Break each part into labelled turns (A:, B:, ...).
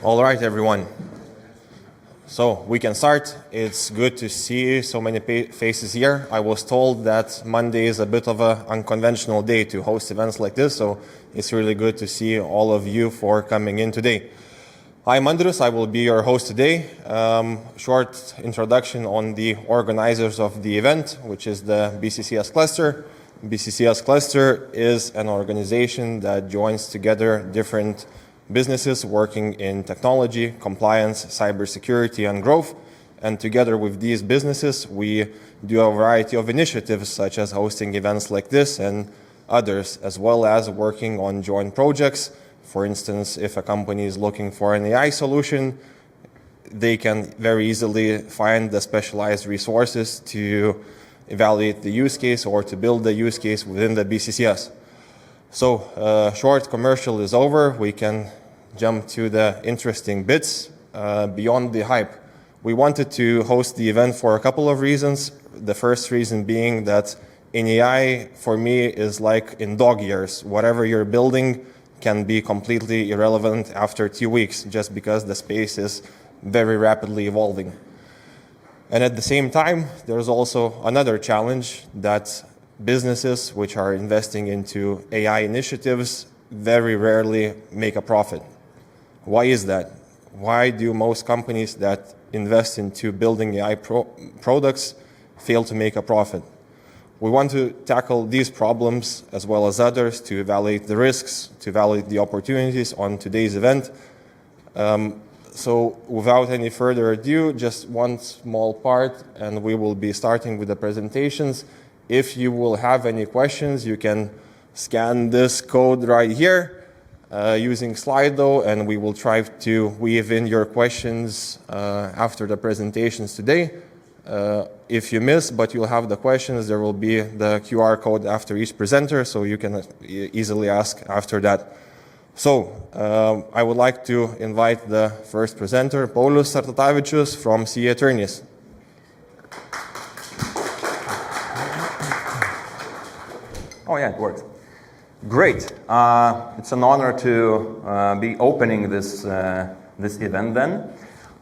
A: All right, everyone. So we can start. It's good to see so many faces here. I was told that Monday is a bit of an unconventional day to host events like this, so it's really good to see all of you for coming in today. I'm Andrius. I will be your host today. Short introduction on the organizers of the event, which is the BCCS Cluster. BCCS Cluster is an organization that joins together different businesses working in technology, compliance, cybersecurity, and growth. And together with these businesses, we do a variety of initiatives such as hosting events like this and others, as well as working on joint projects. For instance, if a company is looking for an AI solution, they can very easily find the specialized resources to evaluate the use case or to build the use case within the BCCS. So, short commercial is over. We can jump to the interesting bits beyond the hype. We wanted to host the event for a couple of reasons. The first reason being that in AI, for me, is like in dog years. Whatever you're building can be completely irrelevant after 2 weeks, just because the space is very rapidly evolving. And at the same time, there's also another challenge that businesses which are investing into AI initiatives very rarely make a profit. Why is that? Why do most companies that invest into building AI products fail to make a profit? We want to tackle these problems as well as others to evaluate the risks, to evaluate the opportunities on today's event. So without any further ado, just one small part, and we will be starting with the presentations. If you will have any questions, you can scan this code right here using Slido, and we will try to weave in your questions after the presentations today. If you miss, but you'll have the questions, there will be the QR code after each presenter, so you can easily ask after that. So, I would like to invite the first presenter, Paulius Sartatavičius from CEE Attorneys.
B: Oh yeah, it works. Great. It's an honor to be opening this event then.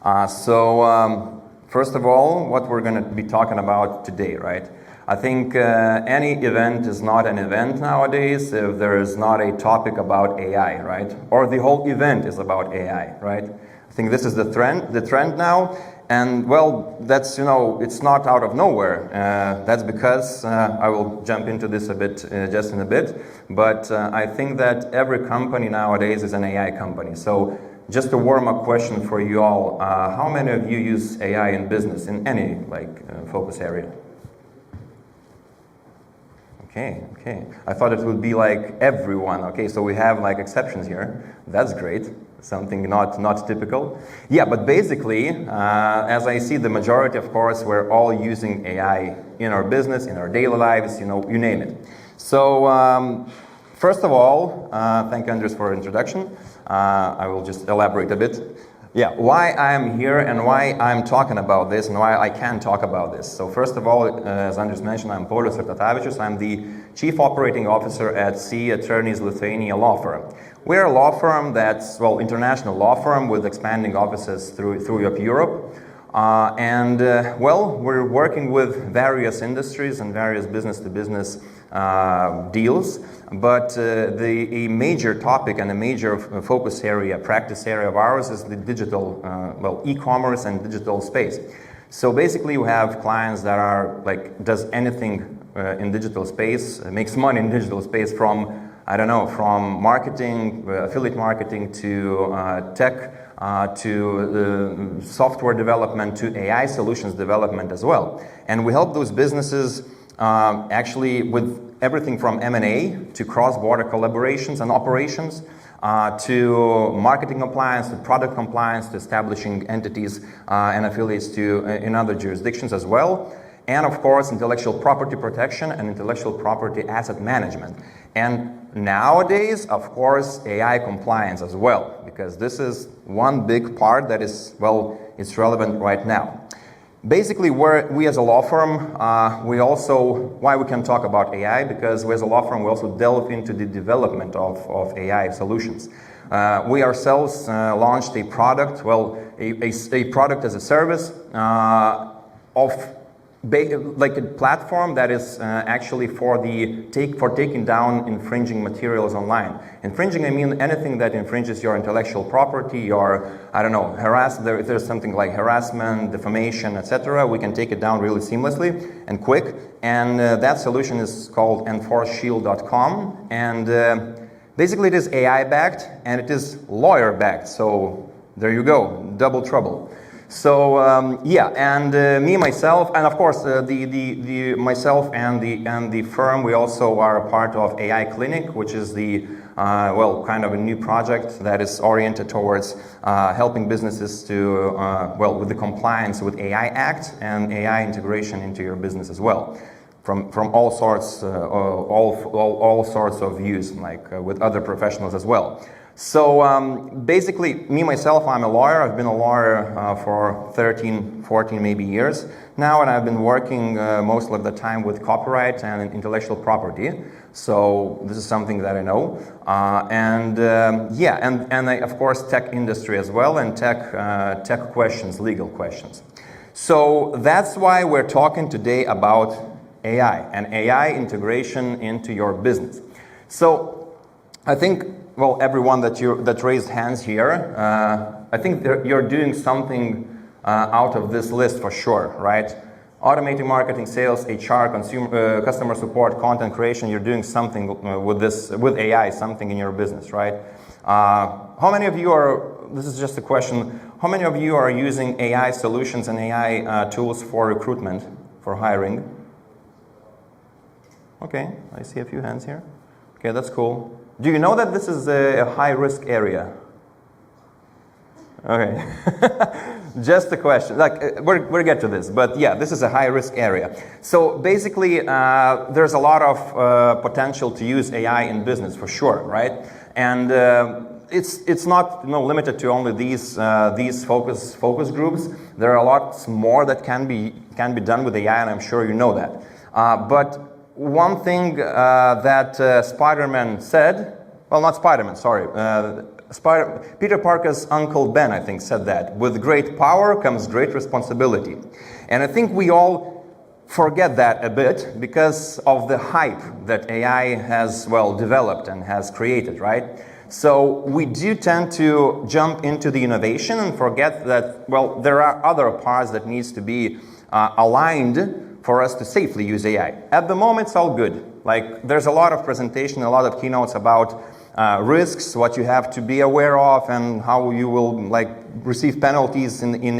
B: First of all, what we're going to be talking about today, right? I think any event is not an event nowadays if there is not a topic about AI, right? Or the whole event is about AI, right? I think this is the trend now. And well, that's, it's not out of nowhere. That's because I will jump into this a bit, just in a bit. But I think that every company nowadays is an AI company. So just a warm-up question for you all. How many of you use AI in business in any focus area? Okay. I thought it would be like everyone. Okay, so we have exceptions here. That's great. Something not typical. Yeah, but basically, as I see the majority, of course, we're all using AI in our business, in our daily lives, you name it. So, first of all, thank you, Andrius, for the introduction. I will just elaborate a bit. Yeah, why I'm here and why I'm talking about this and why I can talk about this. So first of all, as Andrius mentioned, I'm Paulius Sartatavičius. I'm the Chief Operating Officer at CEE Attorneys Lithuania law firm. We're a law firm that's, international law firm with expanding offices through Europe. We're working with various industries and various business-to-business deals. But a major topic and a major focus area, practice area of ours is the digital, e-commerce and digital space. So basically we have clients that are does anything in digital space, makes money in digital space from marketing, affiliate marketing to tech, to software development, to AI solutions development as well. And we help those businesses actually with everything from M&A to cross-border collaborations and operations, to marketing compliance, to product compliance, to establishing entities and affiliates in other jurisdictions as well. And of course, intellectual property protection and intellectual property asset management. And nowadays, of course, AI compliance as well, because this is one big part that is, it's relevant right now. Basically, we as a law firm, why we can talk about AI, because we as a law firm, we also delve into the development of AI solutions. We ourselves launched a product, a product as a service like a platform that is actually for taking down infringing materials online. Infringing, I mean anything that infringes your intellectual property, your, I don't know, if there's something like harassment, defamation, etc., we can take it down really seamlessly and quick. And that solution is called enforceshield.com. And basically it is AI backed and it is lawyer backed. So there you go, double trouble. So yeah, and me, myself, and of course myself and the firm, we also are a part of AI Clinic, which is the kind of a new project that is oriented towards helping businesses to with the compliance with AI Act and AI integration into your business as well, from all sorts all sorts of views, like with other professionals as well. So basically, me, myself, I'm a lawyer. I've been a lawyer for 13, 14 maybe years now, and I've been working most of the time with copyright and intellectual property. So this is something that I know. And I, of course, tech industry as well, and tech questions, legal questions. So that's why we're talking today about AI and AI integration into your business. So I think, well, everyone that raised hands here, I think you're doing something out of this list for sure, right? Automating marketing, sales, HR, customer support, content creation. You're doing something with AI, something in your business, right? How many of you are? This is just a question. How many of you are using AI solutions and AI tools for recruitment, for hiring? Okay, I see a few hands here. Okay, that's cool. Do you know that this is a high-risk area? Okay, just a question. Like we'll get to this, but yeah, this is a high-risk area. So basically, there's a lot of potential to use AI in business for sure, right? And it's not limited to only these focus groups. There are lots more that can be done with AI, and I'm sure you know that. But one thing that Spider-Man said, well, not Spider-Man, sorry, Peter Parker's Uncle Ben, I think, said that, with great power comes great responsibility. And I think we all forget that a bit because of the hype that AI has, well, developed and has created, right? So we do tend to jump into the innovation and forget that, well, there are other parts that needs to be aligned for us to safely use AI. At the moment, it's all good. Like, there's a lot of presentation, a lot of keynotes about risks, what you have to be aware of, and how you will receive penalties in a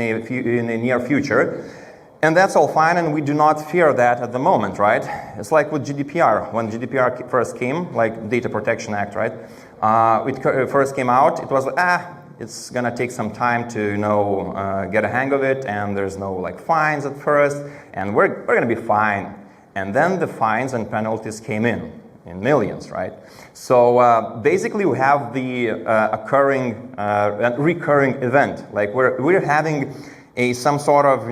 B: near future. And that's all fine, and we do not fear that at the moment, right? It's like with GDPR. When GDPR first came, like Data Protection Act, right? It first came out, it was like, it's gonna take some time to get a hang of it, and there's no fines at first, and we're gonna be fine. And then the fines and penalties came in millions, right? So basically, we have the recurring event. Like we're having some sort of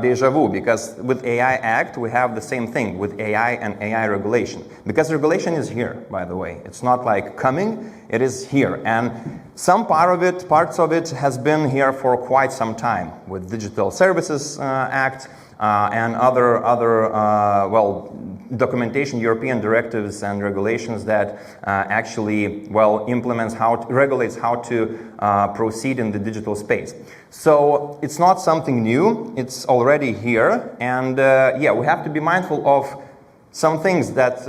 B: deja vu, because with AI Act we have the same thing with AI and AI regulation, because regulation is here, by the way. It's not like coming, it is here, and some parts of it has been here for quite some time with Digital Services Act and other documentation, European directives and regulations that actually regulates how to proceed in the digital space. So it's not something new, it's already here, and we have to be mindful of some things that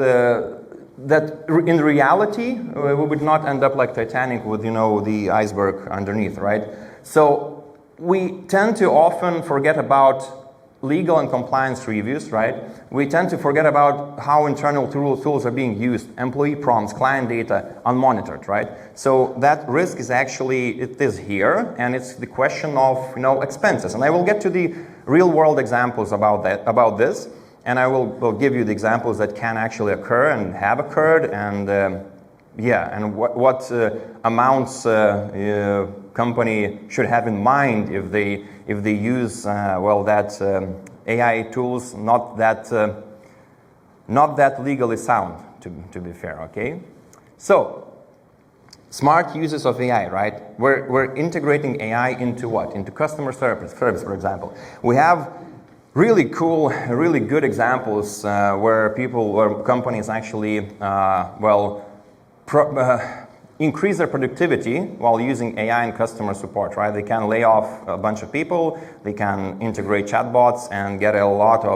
B: in reality we would not end up like Titanic with the iceberg underneath, right? So we tend to often forget about legal and compliance reviews, right? We tend to forget about how internal tools are being used, employee prompts, client data, unmonitored, right? So that risk is actually, it is here, and it's the question of expenses. And I will get to the real world examples about this, and I will give you the examples that can actually occur and have occurred, and and what amounts company should have in mind if they use AI tools not that legally sound, to be fair. Okay, so Smart uses of AI, right? We're integrating AI into what? Into customer service, for example. We have really cool, really good examples where companies actually, increase their productivity while using AI in customer support, right? They can lay off a bunch of people, they can integrate chatbots and get a lot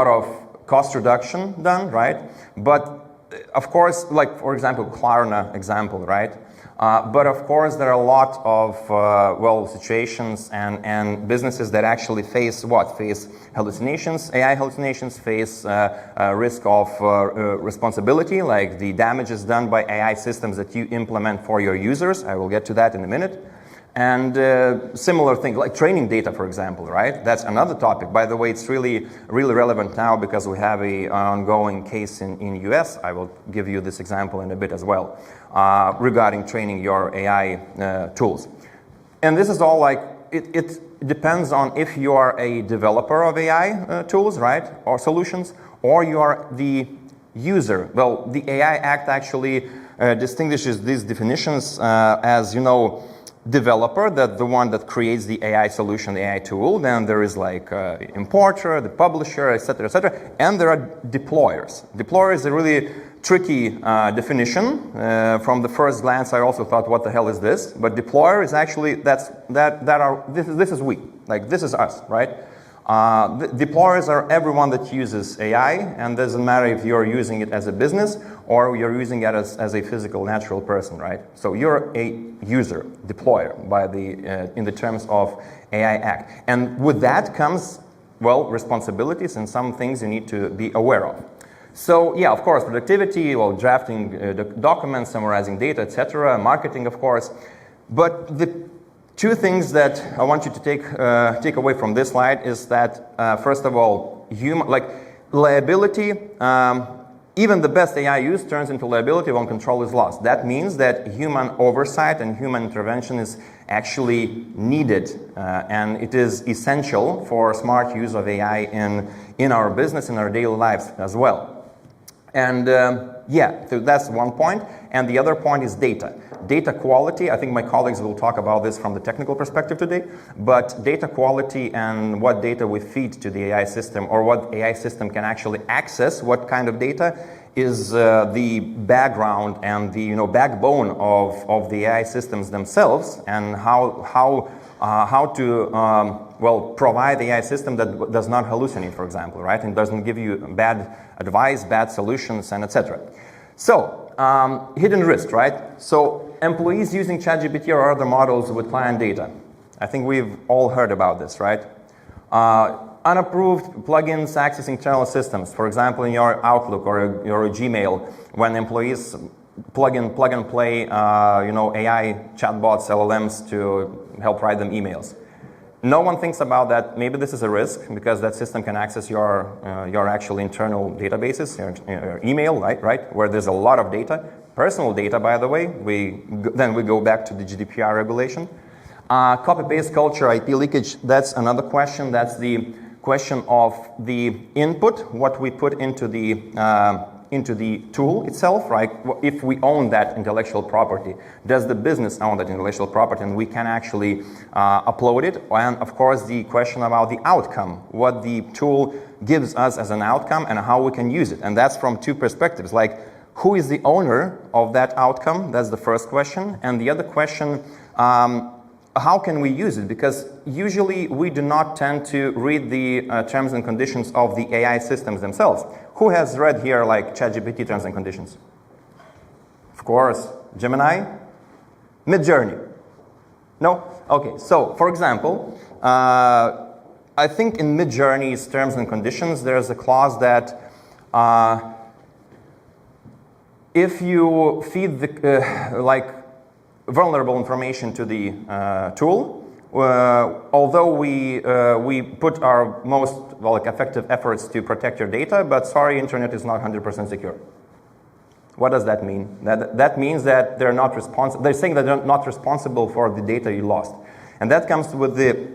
B: of cost reduction done, right? But of course, like for example, Klarna example, right? But of course, there are a lot of situations and businesses that actually face what? Face hallucinations, AI hallucinations, face risk of responsibility, like the damages done by AI systems that you implement for your users. I will get to that in a minute. And similar things like training data, for example, right? That's another topic. By the way, it's really relevant now because we have an ongoing case in US. I will give you this example in a bit as well, regarding training your AI tools. And this is all like, it depends on if you are a developer of AI tools, right? Or solutions, or you are the user. Well, the AI Act actually distinguishes these definitions as, developer, that the one that creates the AI solution, the AI tool. Then there is like importer, the publisher, etc., etc. And there are deployers. Deployer is a really tricky definition. From the first glance, I also thought, what the hell is this? But deployer is actually this is we, like this is us, right? The deployers are everyone that uses AI, and doesn't matter if you're using it as a business or you're using it as a physical, natural person, right? So you're a user, deployer, in the terms of AI Act. And with that comes, responsibilities and some things you need to be aware of. So yeah, of course, productivity, drafting documents, summarizing data, etc., marketing, of course. But the two things that I want you to take away from this slide is that, first of all, liability, even the best AI use turns into liability when control is lost. That means that human oversight and human intervention is actually needed, and it is essential for smart use of AI in our business, in our daily lives as well. And so that's one point. And the other point is data. Data quality, I think my colleagues will talk about this from the technical perspective today, but data quality and what data we feed to the AI system, or what AI system can actually access, what kind of data, is the background and the backbone of the AI systems themselves, and how to provide the AI system that does not hallucinate, for example, right, and doesn't give you bad advice, bad solutions, and etc. So hidden risk, right? So employees using ChatGPT or other models with client data. I think we've all heard about this, right? Unapproved plugins accessing internal systems. For example, in your Outlook or your Gmail, when employees plug and play, AI chatbots, LLMs to help write them emails. No one thinks about that. Maybe this is a risk because that system can access your actual internal databases, your email, right, where there's a lot of data, personal data, by the way. Then we go back to the GDPR regulation. Copy-paste culture, IP leakage. That's another question. That's the question of the input, what we put into the tool itself, right? If we own that intellectual property, does the business own that intellectual property, and we can actually upload it? And of course, the question about the outcome, what the tool gives us as an outcome and how we can use it. And that's from two perspectives, like who is the owner of that outcome? That's the first question. And the other question, how can we use it? Because usually we do not tend to read the terms and conditions of the AI systems themselves. Who has read here like ChatGPT terms and conditions? Of course, Gemini, Midjourney. No? Okay, so for example, I think in Midjourney's terms and conditions, there's a clause that if you feed the vulnerable information to the tool, although we put our most effective efforts to protect your data, but sorry, internet is not 100% secure. What does that mean? That means that they're not responsible. They're saying that they're not responsible for the data you lost, and that comes with the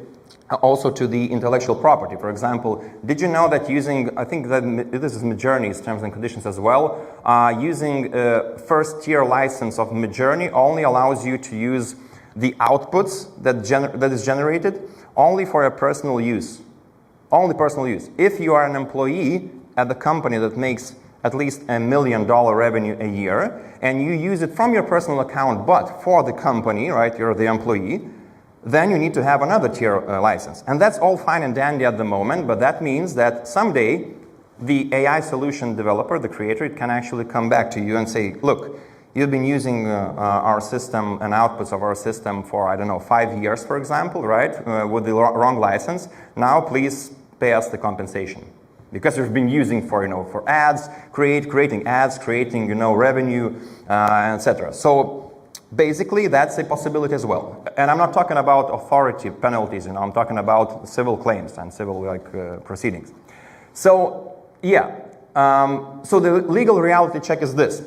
B: also to the intellectual property. For example, did you know that using, I think that this is Midjourney's terms and conditions as well, using a first-tier license of Midjourney only allows you to use the outputs that is generated only for a personal use. Only personal use. If you are an employee at the company that makes at least $1 million revenue a year, and you use it from your personal account, but for the company, right, you're the employee, then you need to have another tier license. And that's all fine and dandy at the moment, but that means that someday the AI solution developer, the creator, it can actually come back to you and say, look, you've been using our system and outputs of our system for, I don't know, 5 years, for example, right, with the wrong license. Now please pay us the compensation. Because you've been using for, for ads, creating ads, creating, revenue, etc. So basically, that's a possibility as well. And I'm not talking about authority penalties, I'm talking about civil claims and civil proceedings. So, yeah. So the legal reality check is this.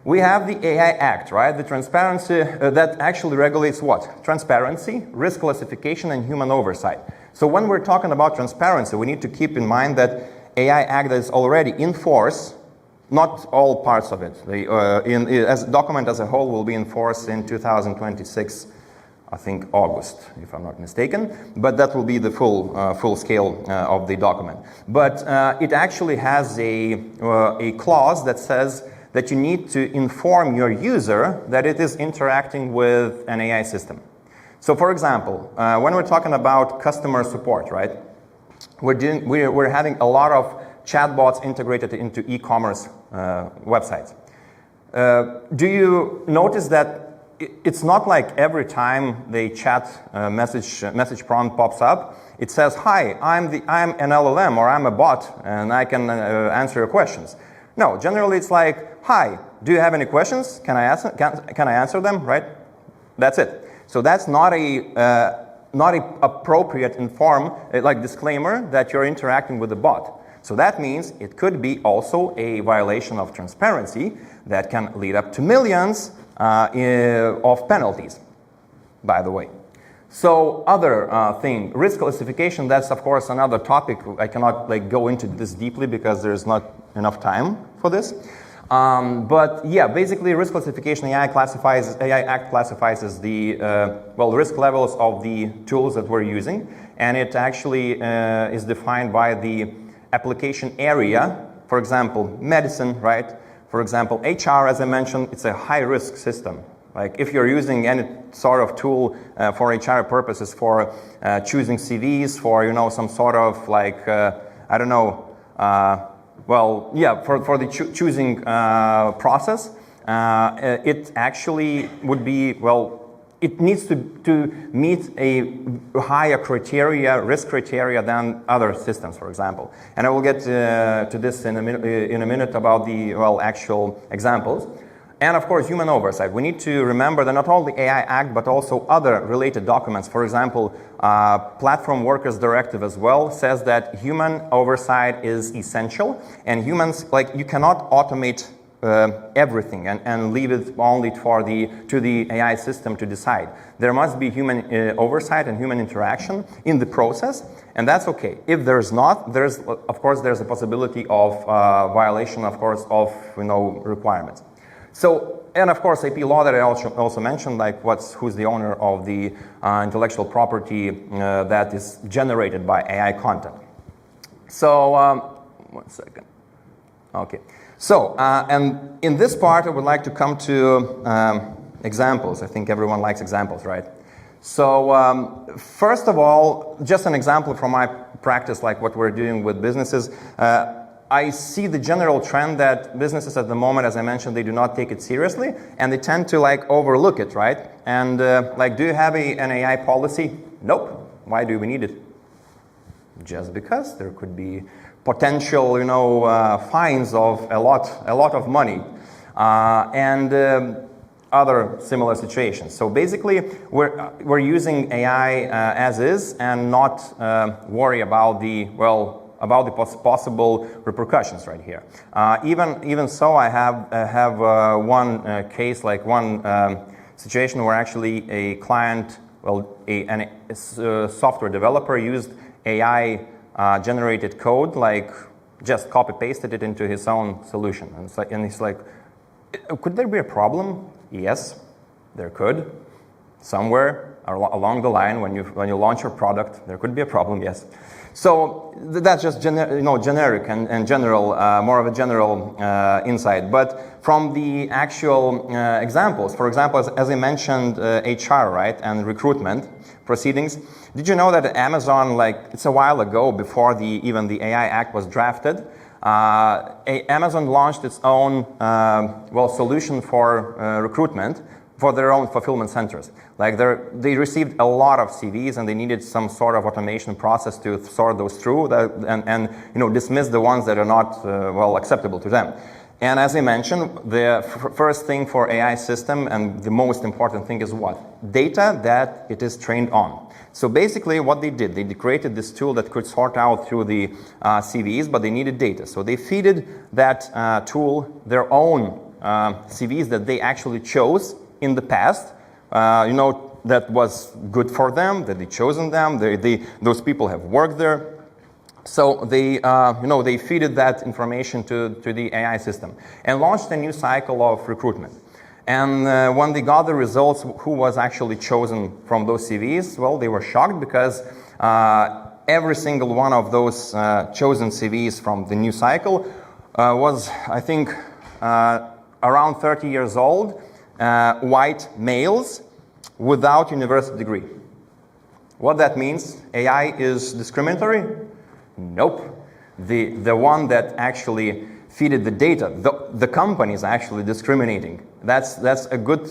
B: We have the AI Act, right? The transparency that actually regulates what? Transparency, risk classification, and human oversight. So when we're talking about transparency, we need to keep in mind that AI Act is already in force. Not all parts of it. As document as a whole will be in force in 2026, I think August, if I'm not mistaken. But that will be the full scale of the document. But it actually has a clause that says that you need to inform your user that it is interacting with an AI system. So, for example, when we're talking about customer support, right? We're having a lot of chatbots integrated into e-commerce websites. Do you notice that it's not like every time the chat message prompt pops up, it says, "Hi, I'm an LLM or I'm a bot and I can answer your questions." No, generally it's like, "Hi, do you have any questions? Can I answer them?" Right? That's it. So that's not a appropriate disclaimer that you're interacting with the bot. So that means it could be also a violation of transparency that can lead up to millions of penalties, by the way. So other thing, risk classification, that's of course another topic. I cannot go into this deeply because there's not enough time for this. But yeah, basically risk classification, AI Act classifies as the risk levels of the tools that we're using. And it actually is defined by the application area. For example, medicine, right? For example, HR, as I mentioned, it's a high-risk system. Like if you're using any sort of tool for HR purposes, for choosing CVs, for some sort of for the choosing process, it actually would be it needs to meet a higher risk criteria than other systems, for example. And I will get to this in a minute about the actual examples. And of course, human oversight. We need to remember that not only AI Act, but also other related documents. For example, Platform Workers Directive as well says that human oversight is essential. And humans, you cannot automate everything and leave it only to the AI system to decide. There must be human oversight and human interaction in the process, and that's okay. If there's not, there's a possibility of violation, of course, of requirements. So, and of course, IP law that I also mentioned, who's the owner of the intellectual property that is generated by AI content. So, 1 second. Okay. So, and in this part, I would like to come to examples. I think everyone likes examples, right? So, first of all, just an example from my practice, like what we're doing with businesses. I see the general trend that businesses at the moment, as I mentioned, they do not take it seriously, and they tend to overlook it, right? And do you have an AI policy? Nope. Why do we need it? Just because there could be potential, fines of a lot of money, and other similar situations. So basically, we're using AI as is, and not worry about the possible repercussions right here. Even so, I have one case, one situation where actually a client well, a software developer used AI generated code, like just copy pasted it into his own solution. And he's like, could there be a problem? Yes, there could. Somewhere along the line, when you launch your product, there could be a problem. Yes. So that's just generic and general, more of a general insight. But from the actual examples, for example, as I mentioned, HR, right, and recruitment proceedings. Did you know that Amazon, like it's a while ago, before even the AI Act was drafted, Amazon launched its own solution for recruitment for their own fulfillment centers. Like they received a lot of CVs and they needed some sort of automation process to sort those through and dismiss the ones that are not acceptable to them. And as I mentioned, the first thing for AI system and the most important thing is what? Data that it is trained on. So basically what they did, they created this tool that could sort out through the CVs, but they needed data. So they feeded that tool their own CVs that they actually chose in the past, that was good for them, that they chosen them, those people have worked there. So they feeded that information to the AI system and launched a new cycle of recruitment. And when they got the results, who was actually chosen from those CVs, well, they were shocked because every single one of those chosen CVs from the new cycle was, I think, around 30 years old, white males without university degree. What that means? AI is discriminatory? Nope. The one that actually feeded the data, the company is actually discriminating. That's a good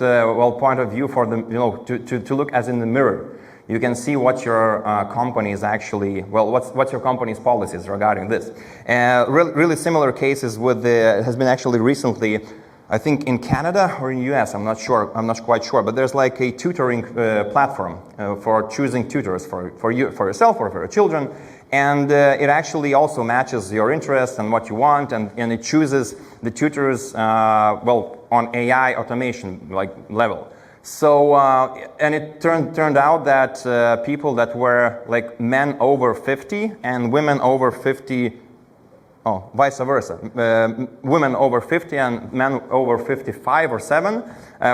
B: point of view for them, to look as in the mirror. You can see what your company is actually, what's your company's policies regarding this. Really similar cases has been actually recently, I think in Canada or in US, I'm not quite sure, but there's like a tutoring platform for choosing tutors for yourself or for your children. And it actually also matches your interests and what you want, and it chooses the tutors, on AI automation level. So, and it turned out that people that were like men over 50 and women over 50, vice versa. Women over 50 and men over 55 or 7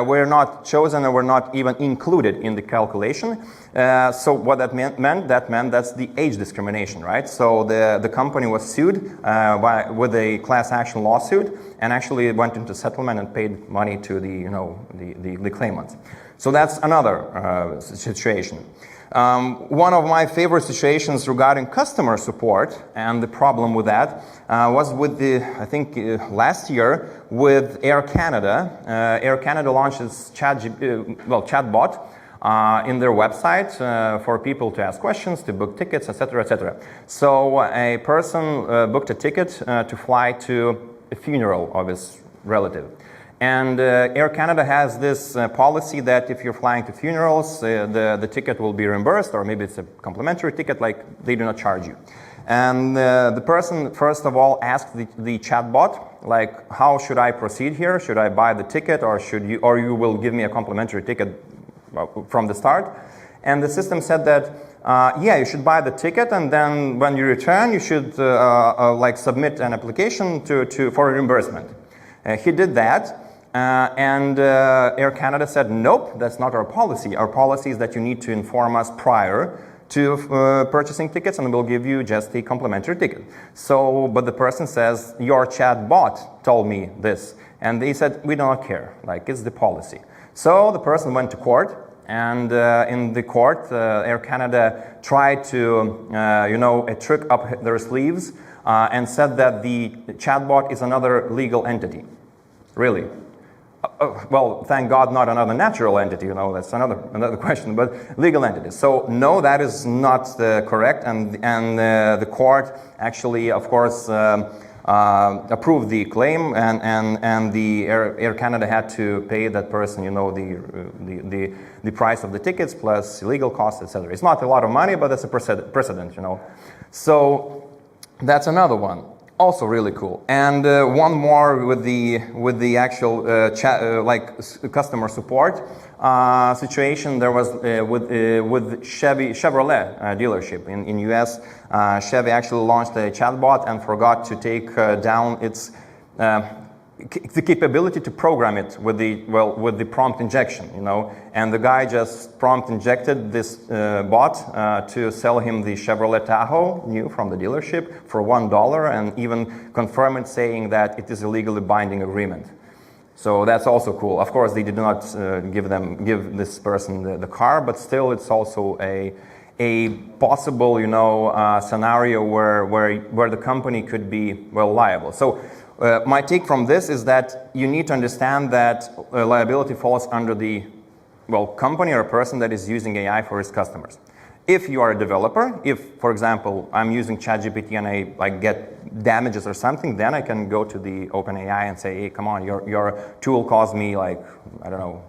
B: were not chosen or were not even included in the calculation. So what that meant that's the age discrimination, right? So the company was sued with a class action lawsuit and actually went into settlement and paid money to the claimants. So that's another situation. One of my favorite situations regarding customer support and the problem with that was with last year with Air Canada. Air Canada launched its chatbot in their website for people to ask questions, to book tickets, etc., etc. So a person booked a ticket to fly to a funeral of his relative. And Air Canada has this policy that if you're flying to funerals, the ticket will be reimbursed, or maybe it's a complimentary ticket, like they do not charge you. And the person, first of all, asked the chatbot, like, how should I proceed here? Should I buy the ticket, or you will give me a complimentary ticket from the start? And the system said that, you should buy the ticket, and then when you return, you should submit an application for reimbursement. He did that. And Air Canada said, nope, that's not our policy. Our policy is that you need to inform us prior to purchasing tickets, and we'll give you just a complimentary ticket. So, but the person says, your chat bot told me this. And they said, we don't care, it's the policy. So the person went to court, and in the court, Air Canada tried to, trick up their sleeves and said that the chatbot is another legal entity. Really? Well, thank God, not another natural entity, that's another question, but legal entities. So no, that is not correct, and the court actually, of course, approved the claim, and the Air Canada had to pay that person, the price of the tickets plus legal costs, etc. It's not a lot of money, but that's a precedent, So that's another one. Also really cool. And one more with the actual customer support situation. There was with Chevrolet dealership in US. Chevy actually launched a chatbot and forgot to take down its the capability to program it with the prompt injection, and the guy just prompt injected this bot to sell him the Chevrolet Tahoe new from the dealership for $1 and even confirm it, saying that it is a legally binding agreement. So that's also cool. Of course, they did not give this person the car, but still, it's also a possible scenario where the company could be liable. So. My take from this is that you need to understand that liability falls under the company or person that is using AI for its customers. If you are a developer, if, for example, I'm using ChatGPT and I get damages or something, then I can go to the OpenAI and say, hey, come on, your tool cost me $1,000,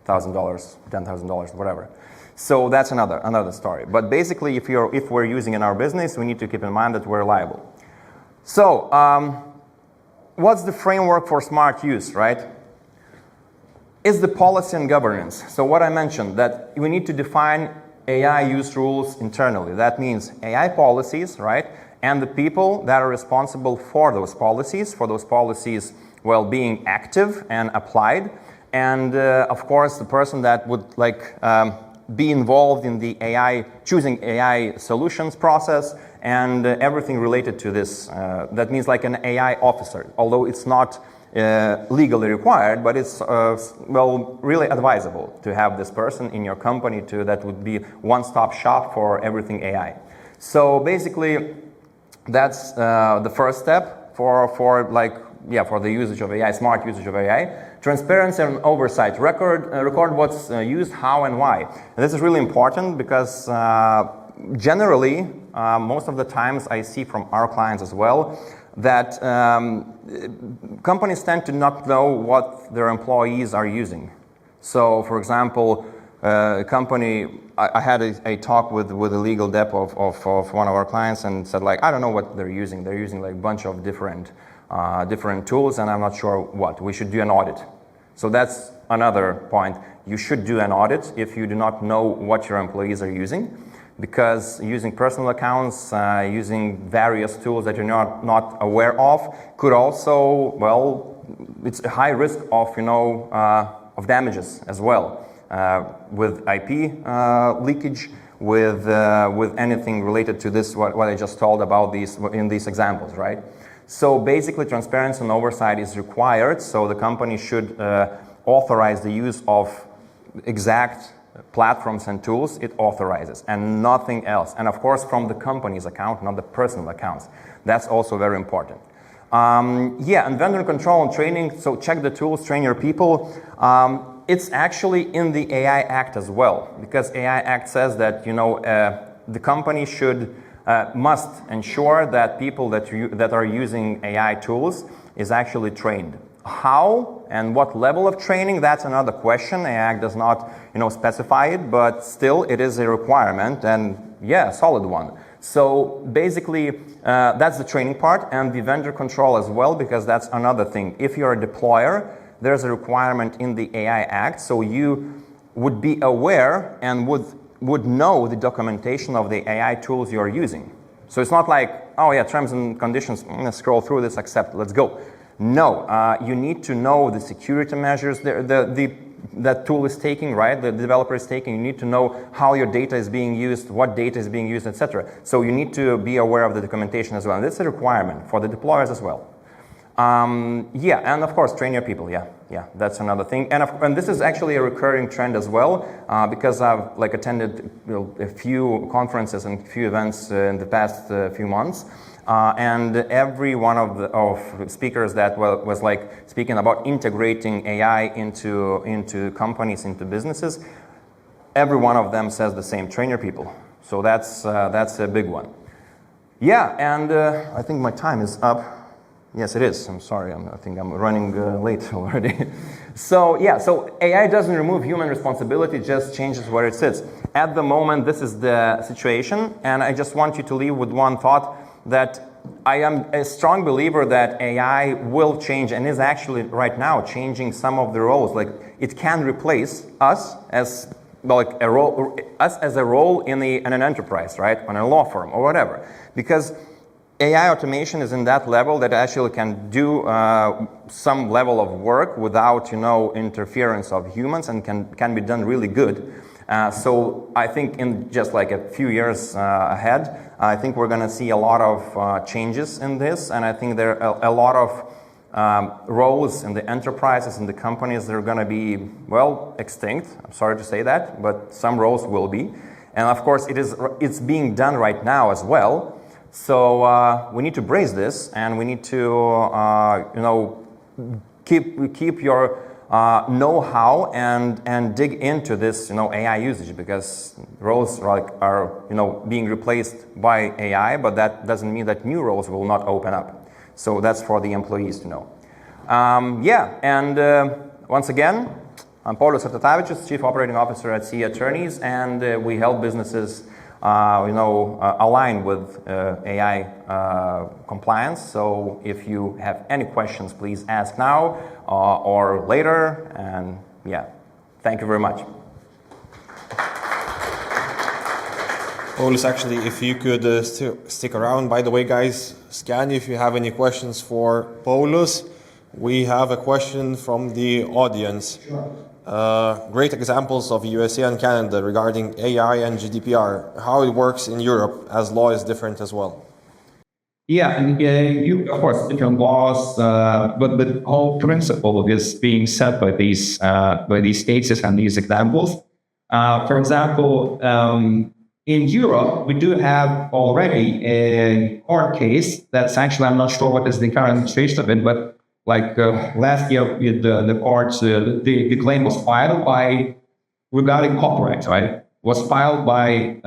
B: $10,000, whatever. So that's another story. But basically, if we're using in our business, we need to keep in mind that we're liable. So. What's the framework for smart use, right? Is the policy and governance. So what I mentioned, that we need to define AI use rules internally. That means AI policies, right? And the people that are responsible for those policies being active and applied. And of course, the person that would be involved in the choosing AI solutions process and everything related to this. That means like an AI officer, although it's not legally required, but it's really advisable to have this person in your company that would be one-stop shop for everything AI. So basically, that's the first step for the usage of AI, smart usage of AI. Transparency and oversight. Record what's used, how, and why. And this is really important because generally, most of the times I see from our clients as well that companies tend to not know what their employees are using. So, for example, a company, I had a talk with a legal dep of one of our clients and said, I don't know what they're using. They're using a bunch of different tools, and I'm not sure what. We should do an audit. So that's another point. You should do an audit if you do not know what your employees are using, because using personal accounts, using various tools that you're not aware of could also, it's a high risk of damages as well, with IP leakage, with anything related to this, what I just told about in these examples, right? So basically, transparency and oversight is required, so the company should authorize the use of exact platforms and tools it authorizes, and nothing else. And of course, from the company's account, not the personal accounts. That's also very important. And vendor control and training, so check the tools, train your people. It's actually in the AI Act as well, because AI Act says that, the company must ensure that people that are using AI tools is actually trained. How and what level of training, that's another question. AI Act does not, specify it, but still it is a requirement, and a solid one. So basically, that's the training part, and the vendor control as well, because that's another thing. If you're a deployer, there's a requirement in the AI Act, so you would be aware and would know the documentation of the AI tools you're using. So it's not like, terms and conditions, I'm gonna scroll through this, accept, let's go. No, you need to know the security measures that tool is taking, right? The developer is taking. You need to know how your data is being used, what data is being used, etc. So you need to be aware of the documentation as well. And that's a requirement for the deployers as well. And of course, train your people. That's another thing. And this is actually a recurring trend as well, because I've attended a few conferences and a few events in the past few months. And every one of speakers that was speaking about integrating AI into companies, into businesses, every one of them says the same: train your people. So that's a big one. And I think my time is up. Yes, it is. I'm sorry. I think I'm running late already. So AI doesn't remove human responsibility; just changes where it sits. At the moment, this is the situation, and I just want you to leave with one thought: that I am a strong believer that AI will change and is actually right now changing some of the roles. Like it can replace us as like a role, us as a role in an enterprise, right, on a law firm or whatever, because AI automation is in that level that actually can do some level of work without, interference of humans, and can be done really good. So I think in just like a few years ahead, I think we're going to see a lot of changes in this, and I think there are a lot of roles in the enterprises and the companies that are going to be, well, extinct. I'm sorry to say that, but some roles will be. And of course, it's being done right now as well. So we need to brace this, and we need to, keep your know-how and dig into this, AI usage, because roles are being replaced by AI, but that doesn't mean that new roles will not open up. So that's for the employees to know. Once again, I'm Paulius Sartatavičius, Chief Operating Officer at CEE Attorneys, and we help businesses align with AI compliance. So if you have any questions, please ask now or later. And thank you very much.
A: Paulius, actually, if you could stick around. By the way, guys, scan if you have any questions for Paulius. We have a question from the audience. Sure. Great examples of USA and Canada regarding AI and GDPR. How it works in Europe, as law is different as well.
C: Yeah, and of course, different laws, but the whole principle is being set by these cases and these examples. For example, in Europe, we do have already a court case that's actually, I'm not sure what is the current situation of it, but like last year with the courts, the claim was filed regarding copyright, right? Was filed by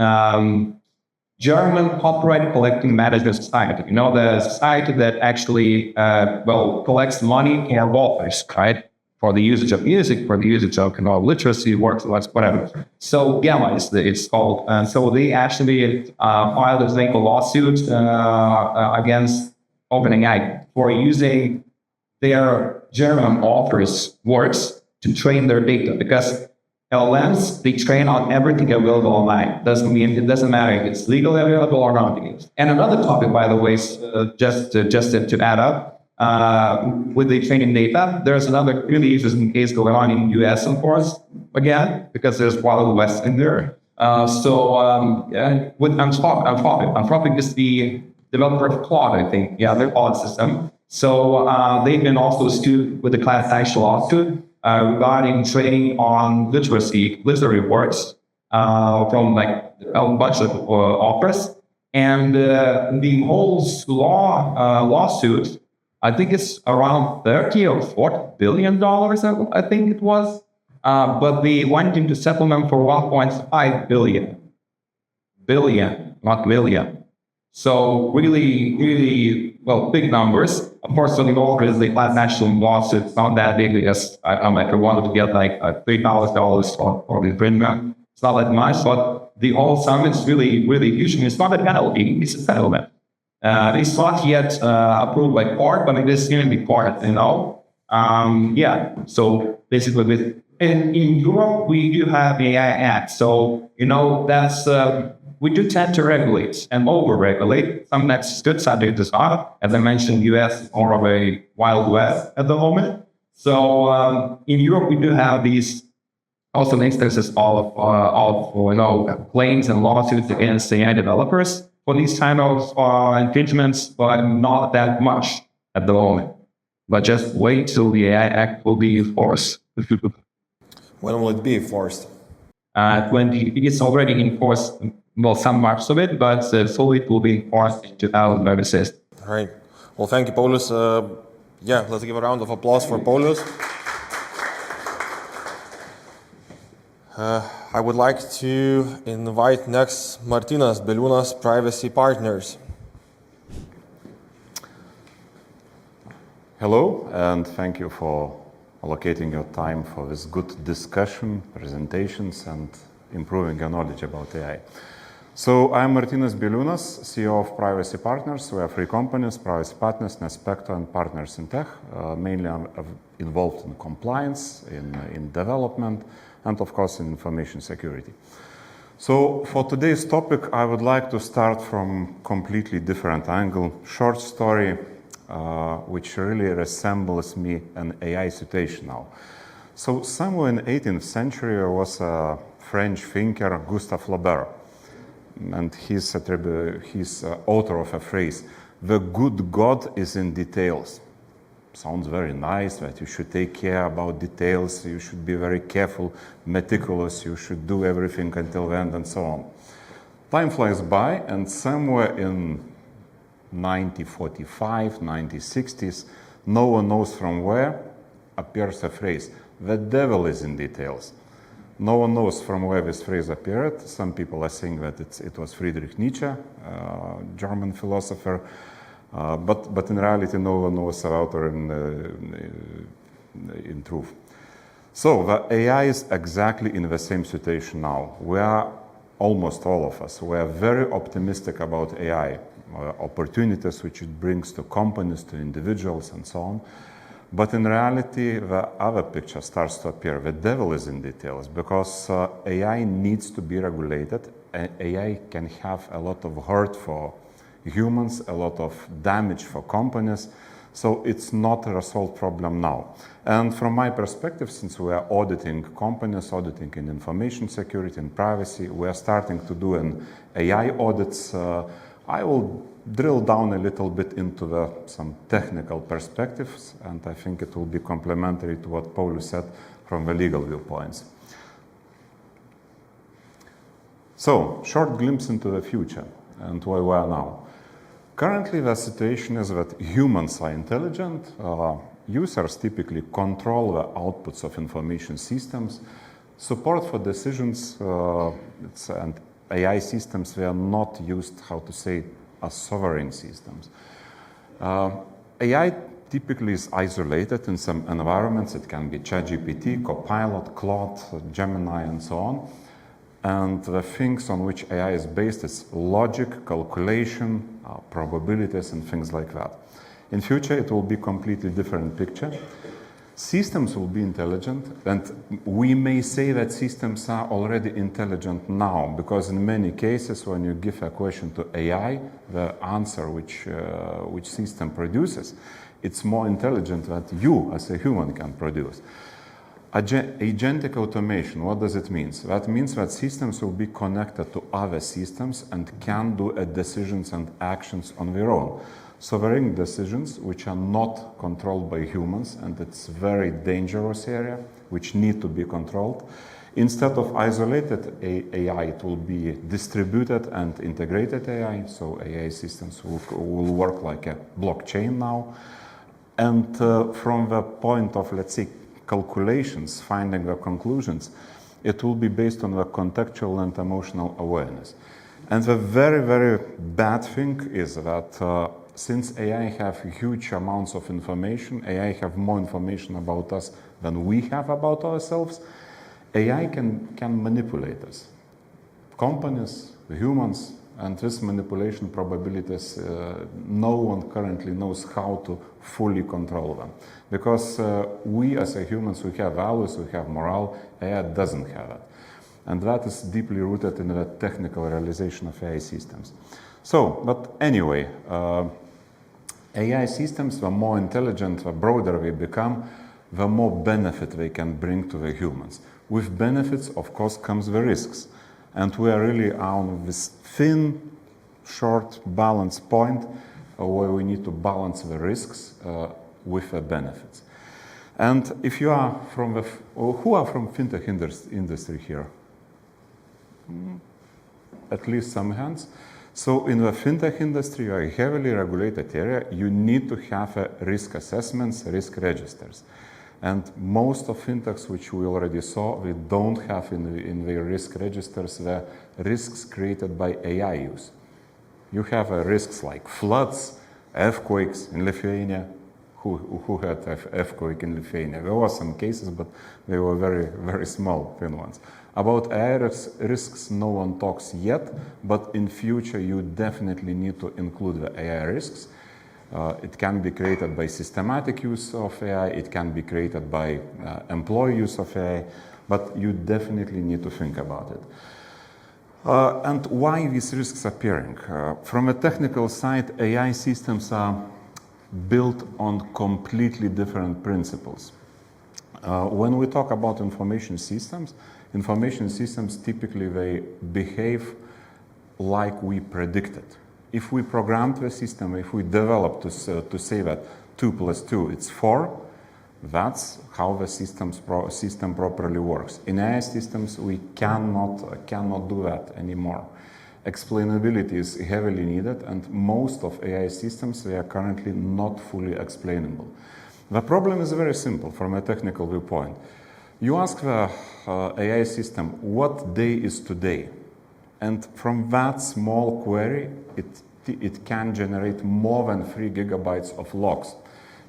C: German Copyright Collecting Management Society. The society that actually, collects money and authors, right? For the usage of music, for the usage of literacy works, whatever. So GAMA it's called. So they actually filed a legal lawsuit against OpenAI for using their German authors' works to train their data, because LLMs, they train on everything available online. It doesn't matter if it's legally available or not. And another topic, by the way, just to add up, with the training data, there's another really interesting case going on in the US, of course, again, because there's Wild West in there. With Anthropic is the developer of Claude, I think. Yeah, their Claude system. So they've been also sued with the class action lawsuit regarding training on literary works from a bunch of authors. And the whole lawsuit, I think it's around $30 or $40 billion, I think it was. But they went into settlement for $1.5 billion, not million. So really, really, big numbers. Of course, for the authors, the class action lawsuit, it's not that big, because I wanted to get like $3,000 for the infringement. It's not that much, but the whole sum is really, really huge. And it's not a penalty, it's a settlement. It's not yet approved by court, but it is going to be court, So basically, in Europe, we do have the AI Act. So, that's... we do tend to regulate and over-regulate. Some that's good, some is not. As I mentioned, US is more of a Wild West at the moment. So in Europe, we do have these also instances of claims and lawsuits against AI developers for these kind of infringements, but not that much at the moment. But just wait till the AI Act will be enforced.
A: When will it be enforced?
C: It's already enforced. Well, some parts of it, but fully it will be enforced in 2026.
A: All right. Well, thank you, Paulius. Let's give a round of applause for Paulius. I would like to invite next Martynas Bieliūnas, Privacy Partners.
D: Hello, and thank you for allocating your time for this good discussion, presentations, and improving your knowledge about AI. So I'm Martynas Bieliūnas, CEO of Privacy Partners. We are three companies, Privacy Partners, Nespecto, and Partners in Tech. Mainly I'm involved in compliance, in development, and of course in information security. So for today's topic, I would like to start from completely different angle. Short story, which really resembles me an AI situation now. So somewhere in the 18th century, there was a French thinker, Gustave Flaubert, and he's author of a phrase, "The good God is in details." Sounds very nice, that you should take care about details, you should be very careful, meticulous, you should do everything until the end, and so on. Time flies by, and somewhere in 1945, 1960s, no one knows from where appears a phrase, "The devil is in details." No one knows from where this phrase appeared. Some people are saying that it was Friedrich Nietzsche, German philosopher, but in reality, no one knows the author in truth. So the AI is exactly in the same situation now. We are, almost all of us, we are very optimistic about AI, opportunities which it brings to companies, to individuals, and so on. But in reality, the other picture starts to appear. The devil is in details, because AI needs to be regulated. AI can have a lot of hurt for humans, a lot of damage for companies. So it's not a resolved problem now. And from my perspective, since we are auditing companies, auditing in information security and privacy, we are starting to do an AI audits. I will drill down a little bit into some technical perspectives, and I think it will be complementary to what Paulius said from the legal viewpoints. So, short glimpse into the future and where we are now. Currently, the situation is that humans are intelligent. Users typically control the outputs of information systems. Support for decisions and AI systems, they are not used, how to say, as sovereign systems. AI typically is isolated in some environments. It can be ChatGPT, Copilot, Claude, Gemini, and so on. And the things on which AI is based is logic, calculation, probabilities, and things like that. In future, it will be a completely different picture. Systems will be intelligent, and we may say that systems are already intelligent now, because in many cases, when you give a question to AI, the answer which system produces, it's more intelligent than you as a human can produce. Agentic automation, what does it mean? That means that systems will be connected to other systems and can do decisions and actions on their own. Sovereign decisions which are not controlled by humans, and it's a very dangerous area which need to be controlled. Instead of isolated AI, it will be distributed and integrated AI, so AI systems will work like a blockchain now. And from the point of, let's say, calculations, finding the conclusions, it will be based on the contextual and emotional awareness. And the very, very bad thing is that since AI have huge amounts of information, AI have more information about us than we have about ourselves, AI can manipulate us. Companies, humans, and this manipulation probabilities, no one currently knows how to fully control them. Because we as humans, we have values, we have morale, AI doesn't have it. And that is deeply rooted in the technical realization of AI systems. So, but anyway, AI systems, the more intelligent, the broader we become, the more benefit they can bring to the humans. With benefits, of course, comes the risks. And we are really on this thin, short balance point where we need to balance the risks with the benefits. And if you are from who are from fintech industry here? At least some hands. So in the fintech industry, a heavily regulated area, you need to have risk assessments, risk registers. And most of fintechs, which we already saw, we don't have in their risk registers the risks created by AI use. You have risks like floods, earthquakes in Lithuania, who had earthquake in Lithuania. There were some cases, but they were very, very small, thin ones. About AI risks, no one talks yet, but in future you definitely need to include the AI risks. It can be created by systematic use of AI, it can be created by employee use of AI, but you definitely need to think about it. And why these risks appearing? From a technical side, AI systems are built on completely different principles. When we talk about information systems typically they behave like we predicted. If we programmed the system, if we developed to say that 2 + 2 is 4, that's how the system properly works. In AI systems, we cannot do that anymore. Explainability is heavily needed, and most of AI systems, they are currently not fully explainable. The problem is very simple from a technical viewpoint. You ask the AI system, what day is today? And from that small query, it can generate more than 3 gigabytes of logs.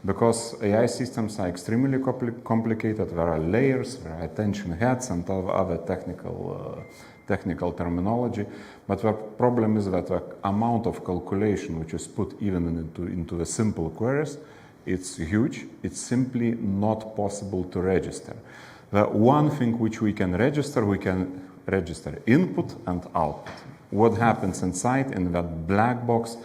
D: Because AI systems are extremely complicated, there are layers, there are attention heads and other technical terminology. But the problem is that the amount of calculation which is put even into the simple queries, it's huge. It's simply not possible to register. The one thing which we can register input and output. What happens inside in that black box,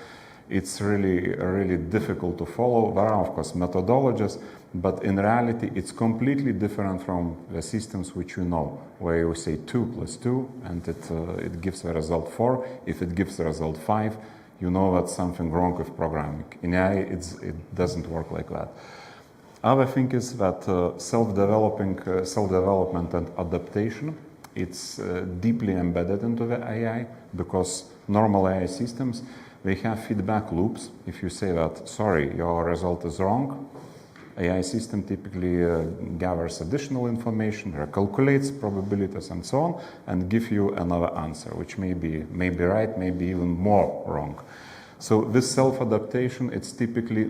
D: it's really difficult to follow. There are, of course, methodologies, but in reality, it's completely different from the systems which you know, where you say 2 + 2, and it gives the result 4. If it gives the result 5, you know that's something wrong with programming. In AI, it doesn't work like that. Other thing is that self-development and adaptation, it's deeply embedded into the AI, because normal AI systems, they have feedback loops. If you say that, sorry, your result is wrong, AI system typically gathers additional information, recalculates probabilities and so on, and give you another answer, which may be right, maybe even more wrong. So this self-adaptation, it's typically,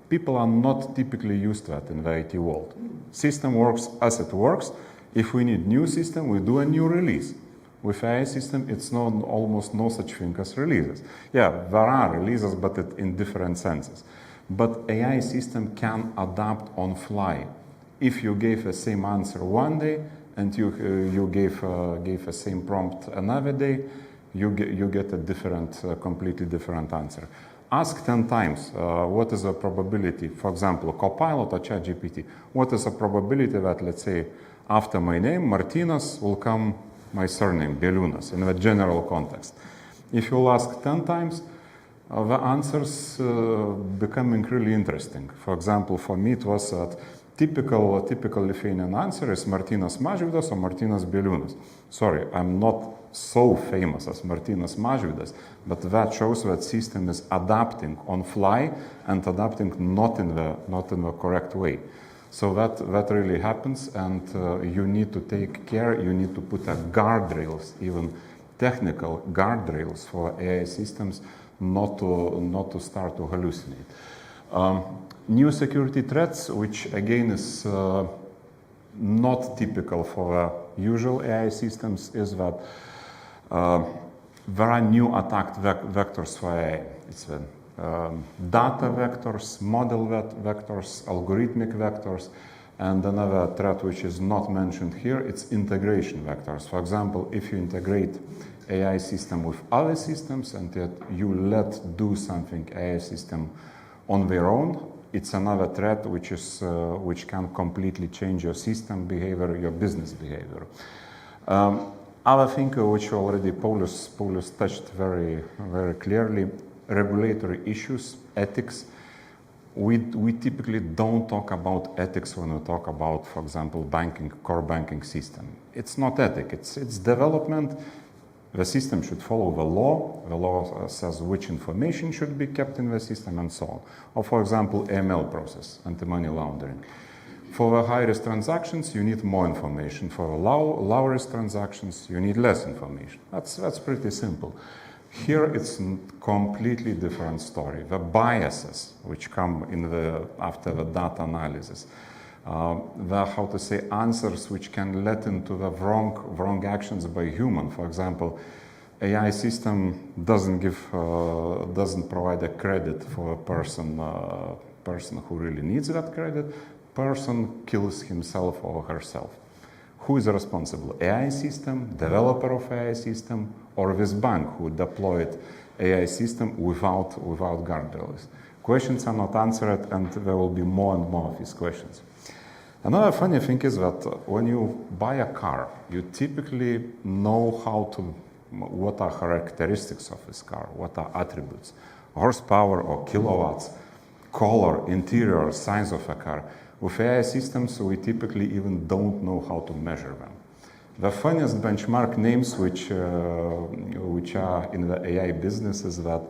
D: people are not typically used to that in the IT world. System works as it works. If we need new system, we do a new release. With AI system, it's almost no such thing as releases. Yeah, there are releases, but in different senses. But AI system can adapt on fly. If you gave the same answer one day and you gave the same prompt another day, you get a completely different answer. Ask 10 times, what is the probability, for example, Copilot or ChatGPT, what is the probability that, let's say, after my name, Martynas, will come my surname, Bieliūnas, in the general context. If you'll ask 10 times, the answers becoming really interesting. For example, for me, it was that typical Lithuanian answer is Martynas Mažvydas or Martynas Bieliūnas. Sorry, I'm not so famous as Martynas Mažvydas, but that shows that system is adapting on fly and adapting not in the correct way. So that really happens, and you need to take care. You need to put guardrails, even technical guardrails for AI systems, not to start to hallucinate. New security threats, which again is not typical for usual AI systems, is that there are new attack vectors for AI. It's the data vectors, model vectors, algorithmic vectors, and another threat which is not mentioned here, it's integration vectors. For example, if you integrate AI system with other systems and yet you let do something AI system on their own, it's another threat which can completely change your system behavior, your business behavior. Other thing which already Paulius touched very clearly, regulatory issues, ethics. We typically don't talk about ethics when we talk about, for example, core banking system. It's not ethic, it's development. The system should follow the law. The law says which information should be kept in the system and so on. Or, for example, AML process, anti-money laundering. For the high-risk transactions, you need more information. For the low-risk transactions, you need less information. That's pretty simple. Here it's completely different story. The biases which come after the data analysis, the answers which can lead into the wrong actions by human. For example, AI system doesn't provide a credit for a person who really needs that credit. Person kills himself or herself. Who is responsible? AI system, developer of AI system, or this bank who deployed AI system without guardrails? Questions are not answered, and there will be more and more of these questions. Another funny thing is that when you buy a car, you typically know what are characteristics of this car, what are attributes, horsepower or kilowatts, color, interior, size of a car. With AI systems, we typically even don't know how to measure them. The funniest benchmark names which are in the AI business is that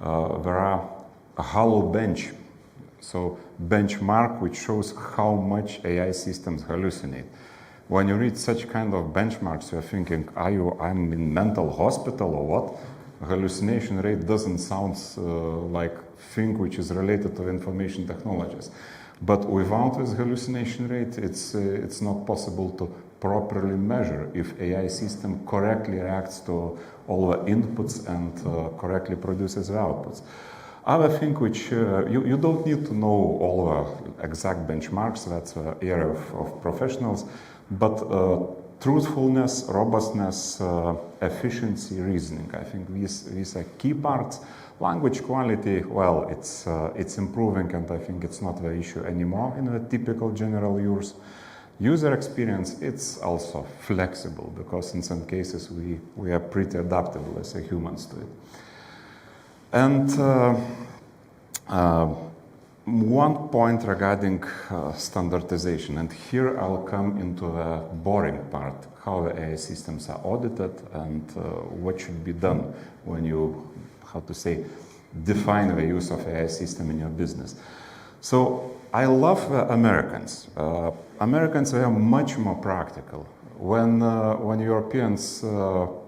D: there are a hollow bench. So benchmark which shows how much AI systems hallucinate. When you read such kind of benchmarks, you're thinking, I'm in mental hospital or what? Hallucination rate doesn't sound like thing which is related to information technologies. But without this hallucination rate, it's not possible to properly measure if AI system correctly reacts to all the inputs and correctly produces the outputs. Other thing which you don't need to know all the exact benchmarks, that's the area of professionals, but truthfulness, robustness, efficiency, reasoning. I think these are key parts. Language quality, well, it's improving, and I think it's not the issue anymore in the typical general use. User experience, it's also flexible, because in some cases we are pretty adaptable as humans to it. And one point regarding standardization, and here I'll come into the boring part, how the AI systems are audited and what should be done when you, define the use of AI system in your business. So I love Americans. Americans are much more practical. When Europeans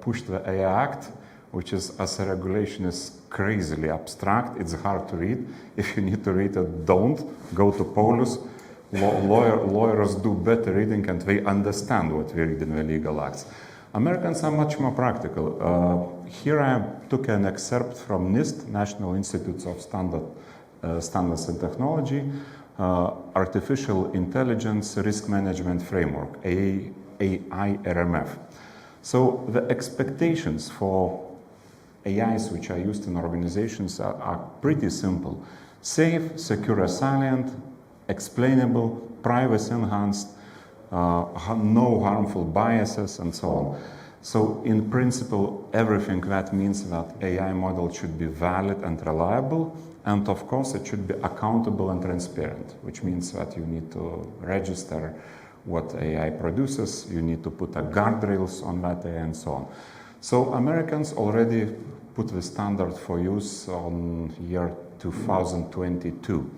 D: pushed the AI Act, which is, as a regulation, is crazily abstract, it's hard to read. If you need to read it, don't. Go to Paulius. Lawyers do better reading, and they understand what we read in the legal acts. Americans are much more practical. Here I took an excerpt from NIST, National Institutes of Standards and Technology, Artificial Intelligence Risk Management Framework, AIRMF. So the expectations for AIs which are used in organizations are pretty simple. Safe, secure, resilient, explainable, privacy enhanced, no harmful biases, and so on. So in principle, everything that means that AI model should be valid and reliable, and of course it should be accountable and transparent, which means that you need to register what AI produces, you need to put a guardrails on that AI, and so on. So Americans already put the standard for use on year 2022.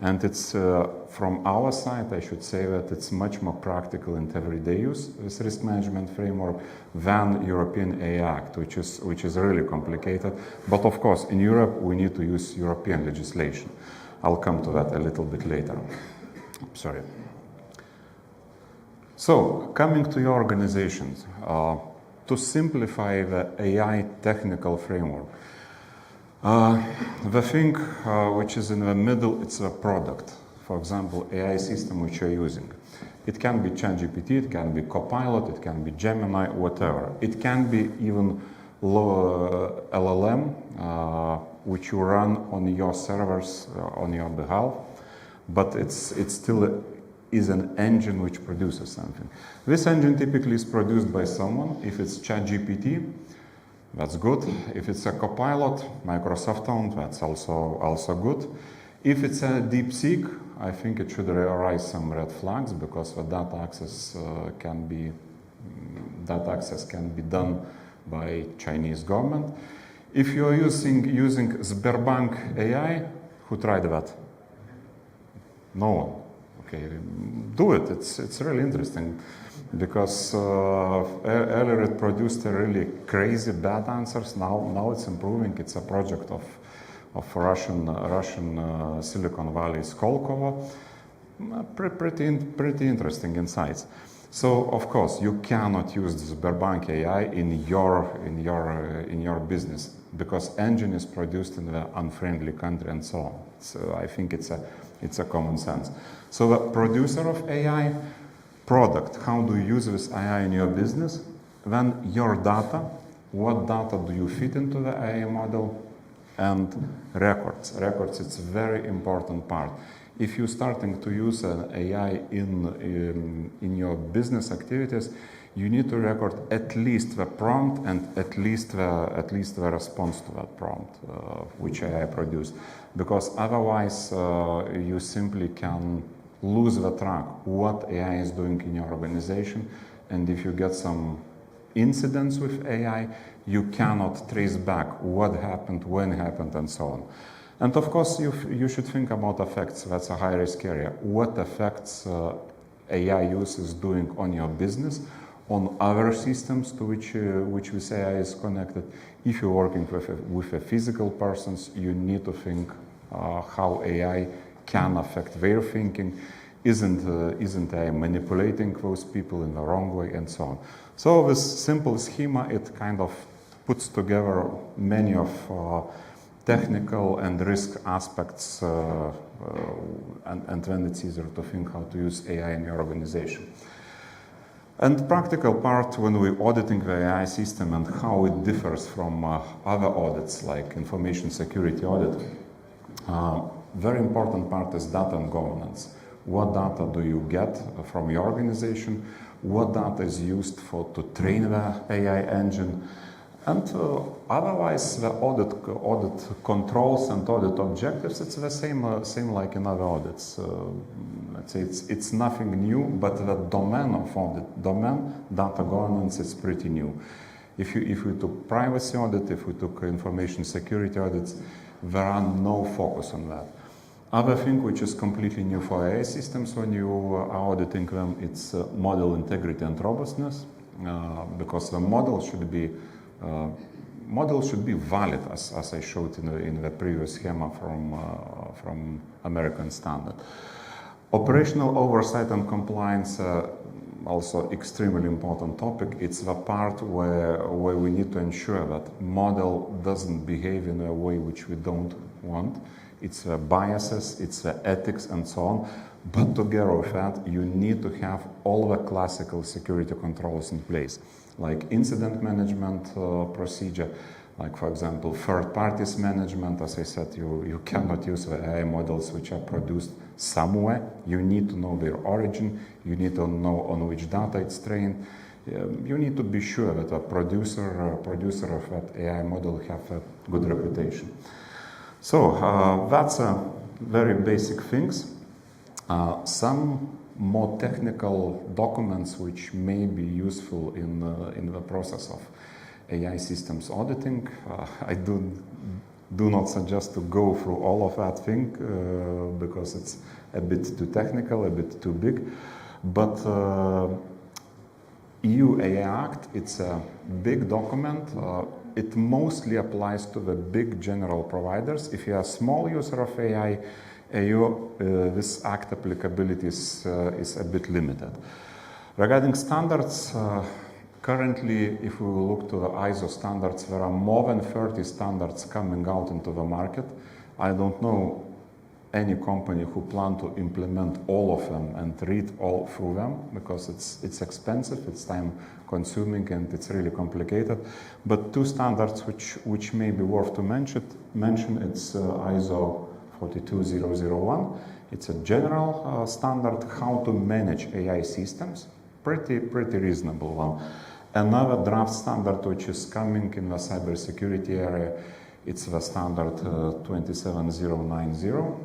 D: And it's from our side, I should say that it's much more practical in everyday use, this risk management framework, than European AI Act, which is really complicated. But of course, in Europe, we need to use European legislation. I'll come to that a little bit later. Sorry. So, coming to your organizations, to simplify the AI technical framework, the thing which is in the middle, it's a product. For example, AI system which you're using. It can be ChatGPT, it can be Copilot, it can be Gemini, whatever. It can be even LLM, which you run on your servers on your behalf, but it's still is an engine which produces something. This engine typically is produced by someone. If it's ChatGPT, that's good. If it's a Copilot, Microsoft owned, that's also good. If it's a DeepSeek, I think it should raise some red flags, because the data access can be done by Chinese government. If you're using Sberbank AI, who tried that? No one. Okay, do it. It's really interesting. because earlier it produced a really crazy bad answers. Now it's improving. It's a project of Russian Silicon Valley Skolkovo. Pretty interesting insights. So of course you cannot use the Sberbank AI in your business because engine is produced in an unfriendly country and so on. So I think it's a common sense. So the producer of AI product, how do you use this AI in your business? Then your data, what data do you fit into the AI model, and records. Records, it's a very important part. If you're starting to use an AI in your business activities, you need to record at least the prompt and at least the response to that prompt, which AI produced, because otherwise you simply can lose the track what AI is doing in your organization, and if you get some incidents with AI, you cannot trace back what happened, when happened, and so on. And of course, you should think about effects. That's a high-risk area. What effects AI use is doing on your business, on other systems to which this AI is connected. If you're working with a physical persons, you need to think how AI can affect their thinking. Isn't AI manipulating those people in the wrong way, and so on. So this simple schema, it kind of puts together many of technical and risk aspects, and then it's easier to think how to use AI in your organization. And practical part, when we're auditing the AI system and how it differs from other audits like information security audit, very important part is data and governance. What data do you get from your organization? What data is used to train the AI engine? And otherwise, the audit controls and audit objectives, it's the same like in other audits. Let's say it's nothing new, but the domain of audit, data governance, is pretty new. If we took privacy audit, if we took information security audits, there are no focus on that. Other thing which is completely new for AI systems when you are auditing them, it's model integrity and robustness, because the model should be valid, as I showed in the previous schema from American Standard. Operational oversight and compliance, also extremely important topic. It's the part where we need to ensure that model doesn't behave in a way which we don't want. It's the biases, it's the ethics, and so on. But together with that, you need to have all the classical security controls in place, like incident management procedure, like, for example, third parties management. As I said, you cannot use the AI models which are produced somewhere. You need to know their origin. You need to know on which data it's trained. You need to be sure that a producer of that AI model have a good reputation. So that's very basic things. Some more technical documents which may be useful in the process of AI systems auditing. I do not suggest to go through all of that thing because it's a bit too technical, a bit too big. But EU AI Act, it's a big document. It mostly applies to the big general providers. If you are a small user of AI, this act applicability is a bit limited. Regarding standards, currently, if we look to the ISO standards, there are more than 30 standards coming out into the market. I don't know any company who plan to implement all of them and read all through them, because it's expensive, it's time consuming, and it's really complicated. But two standards which may be worth to mention, it's ISO 42001. It's a general standard how to manage AI systems, pretty reasonable one. Another draft standard which is coming in the cybersecurity area, it's the standard 27090.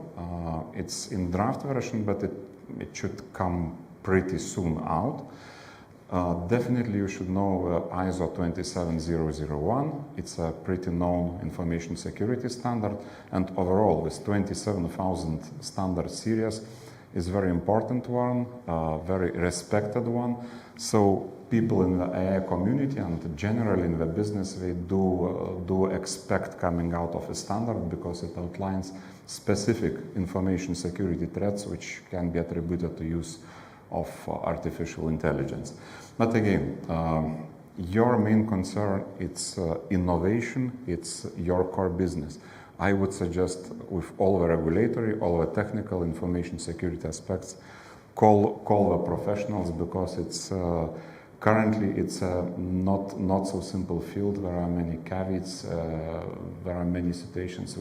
D: It's in draft version, but it should come pretty soon out. Definitely you should know ISO 27001. It's a pretty known information security standard, and overall this 27,000 standard series, is very important one, very respected one. So people in the AI community and generally in the business, they do expect coming out of a standard because it outlines specific information security threats which can be attributed to use of artificial intelligence. But again, your main concern, it's innovation, it's your core business. I would suggest with all the regulatory, all the technical information security aspects, call the professionals because it's currently it's a not so simple field. There are many caveats, there are many situations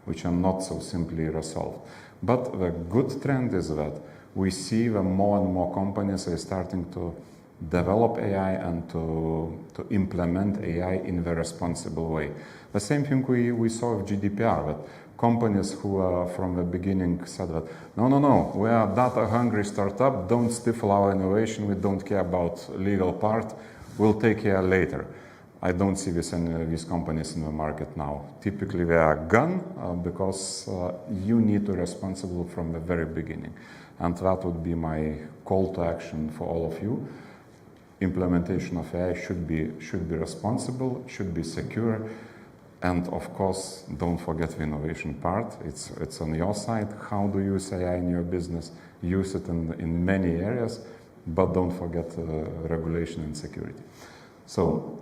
D: which are not so simply resolved. But the good trend is that we see that more and more companies are starting to develop AI and to implement AI in a responsible way. The same thing we saw with GDPR, that companies who from the beginning said that, no, we are a data-hungry startup, don't stifle our innovation, we don't care about legal part, we'll take care later. I don't see this in these companies in the market now. Typically they are gone because you need to be responsible from the very beginning. And that would be my call to action for all of you. Implementation of AI should be responsible, should be secure, and of course, don't forget the innovation part. It's on your side. How do you use AI in your business? Use it in many areas, but don't forget regulation and security. So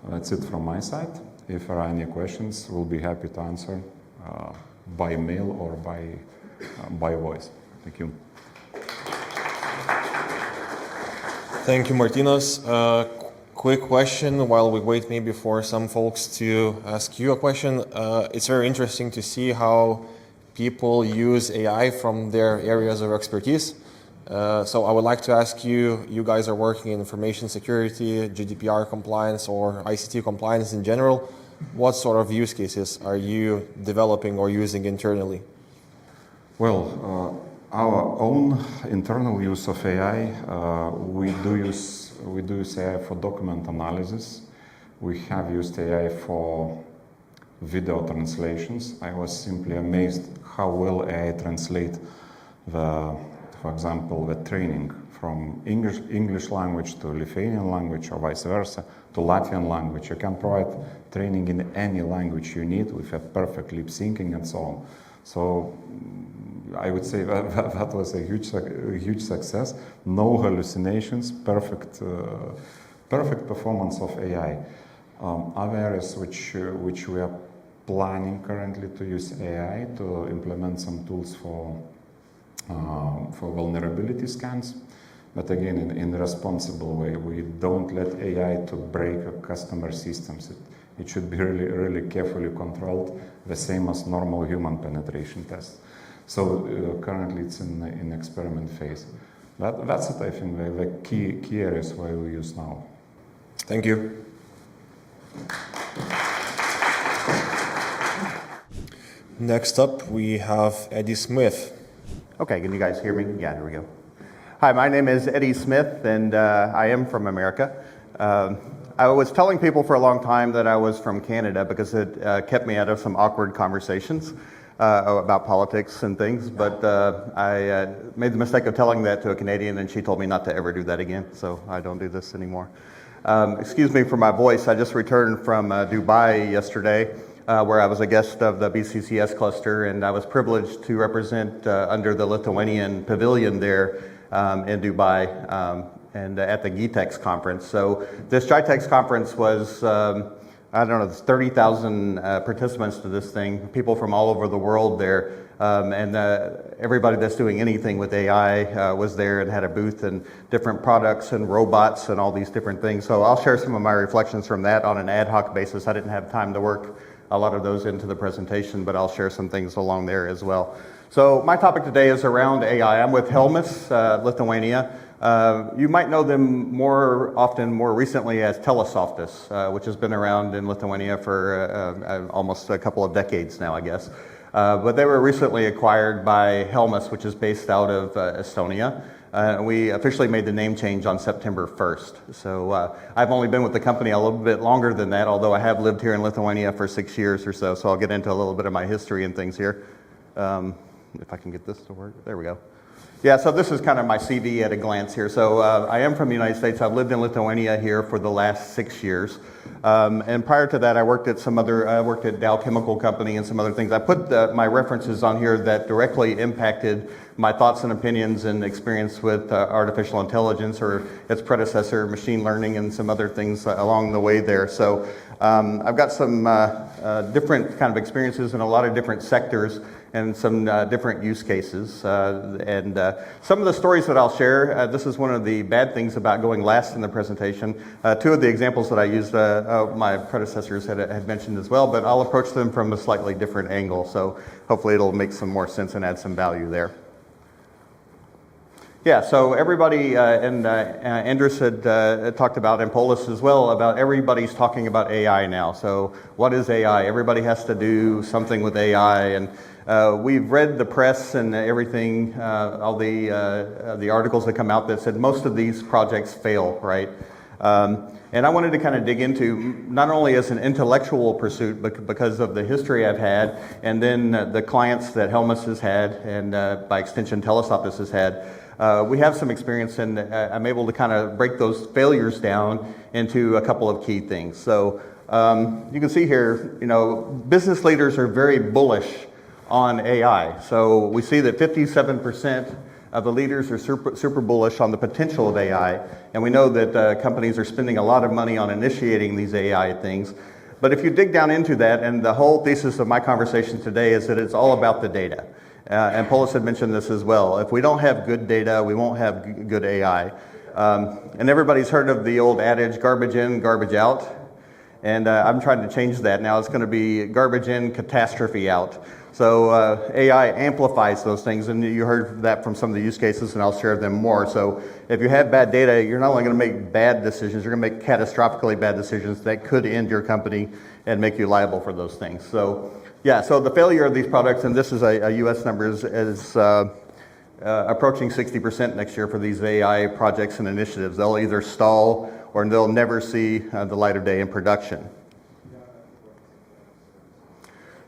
D: that's it from my side. If there are any questions, we'll be happy to answer by mail or by voice. Thank you.
A: Thank you, Martynas. Quick question while we wait maybe for some folks to ask you a question. It's very interesting to see how people use AI from their areas of expertise. So I would like to ask you, you guys are working in information security, GDPR compliance, or ICT compliance in general. What sort of use cases are you developing or using internally?
D: Well, our own internal use of AI, we do use AI for document analysis. We have used AI for video translations. I was simply amazed how well AI translate for example, the training from English language to Lithuanian language or vice versa to Latvian language. You can provide training in any language you need with a perfect lip syncing and so on. So I would say that was a huge success. No hallucinations, perfect performance of AI. Other areas which we are planning currently to use AI to implement some tools for vulnerability scans, but again in a responsible way. We don't let AI to break customer systems. It should be really carefully controlled, the same as normal human penetration tests. So currently it's in experiment phase. That's it, I think, the key areas where we use now.
A: Thank you. Next up, we have Eddie Smith.
E: Okay, can you guys hear me? Yeah, here we go. Hi, my name is Eddie Smith, and I am from America. I was telling people for a long time that I was from Canada because it kept me out of some awkward conversations about politics and things, but I made the mistake of telling that to a Canadian, and she told me not to ever do that again, so I don't do this anymore. Excuse me for my voice. I just returned from Dubai yesterday, where I was a guest of the BCCS Cluster, and I was privileged to represent under the Lithuanian pavilion there in Dubai and at the GITEX conference. So this GITEX conference was, I don't know, there's 30,000 participants to this thing, people from all over the world there, and everybody that's doing anything with AI was there and had a booth and different products and robots and all these different things. So I'll share some of my reflections from that on an ad hoc basis. I didn't have time to work a lot of those into the presentation, but I'll share some things along there as well. So my topic today is around AI. I'm with Helmes, Lithuania. You might know them more recently as Telesoftas, which has been around in Lithuania for almost a couple of decades now, I guess. But they were recently acquired by Helmes, which is based out of Estonia. We officially made the name change on September 1st. So I've only been with the company a little bit longer than that, although I have lived here in Lithuania for 6 years or so. So I'll get into a little bit of my history and things here. If I can get this to work. There we go. Yeah, so this is kind of my CV at a glance here. So I am from the United States. I've lived in Lithuania here for the last 6 years. And prior to that, I worked at Dow Chemical Company and some other things. I put my references on here that directly impacted my thoughts and opinions and experience with artificial intelligence or its predecessor, machine learning, and some other things along the way there. So I've got some different kind of experiences in a lot of different sectors and some different use cases. And some of the stories that I'll share, this is one of the bad things about going last in the presentation. Two of the examples that I used, my predecessors had mentioned as well, but I'll approach them from a slightly different angle. So hopefully it'll make some more sense and add some value there. Yeah, so everybody, and Andrus had talked about, and Paulius as well, about everybody's talking about AI now. So what is AI? Everybody has to do something with AI, and we've read the press and everything, all the articles that come out that said most of these projects fail, right? And I wanted to kind of dig into, not only as an intellectual pursuit, but because of the history I've had, and then the clients that Helmes has had, and by extension Telesoptis has had. We have some experience, and I'm able to kind of break those failures down into a couple of key things. So you can see here, business leaders are very bullish on AI. So we see that 57% of the leaders are super bullish on the potential of AI, and we know that companies are spending a lot of money on initiating these AI things. But if you dig down into that, and the whole thesis of my conversation today is that it's all about the data. And Paulius had mentioned this as well. If we don't have good data, we won't have good AI. And everybody's heard of the old adage, garbage in, garbage out. And I'm trying to change that. Now it's going to be garbage in, catastrophe out. So AI amplifies those things, and you heard that from some of the use cases, and I'll share them more. So if you have bad data, you're not only going to make bad decisions, you're going to make catastrophically bad decisions that could end your company and make you liable for those things. So yeah, so the failure of these products, and this is a U.S. number, is approaching 60% next year for these AI projects and initiatives. They'll either stall or they'll never see the light of day in production.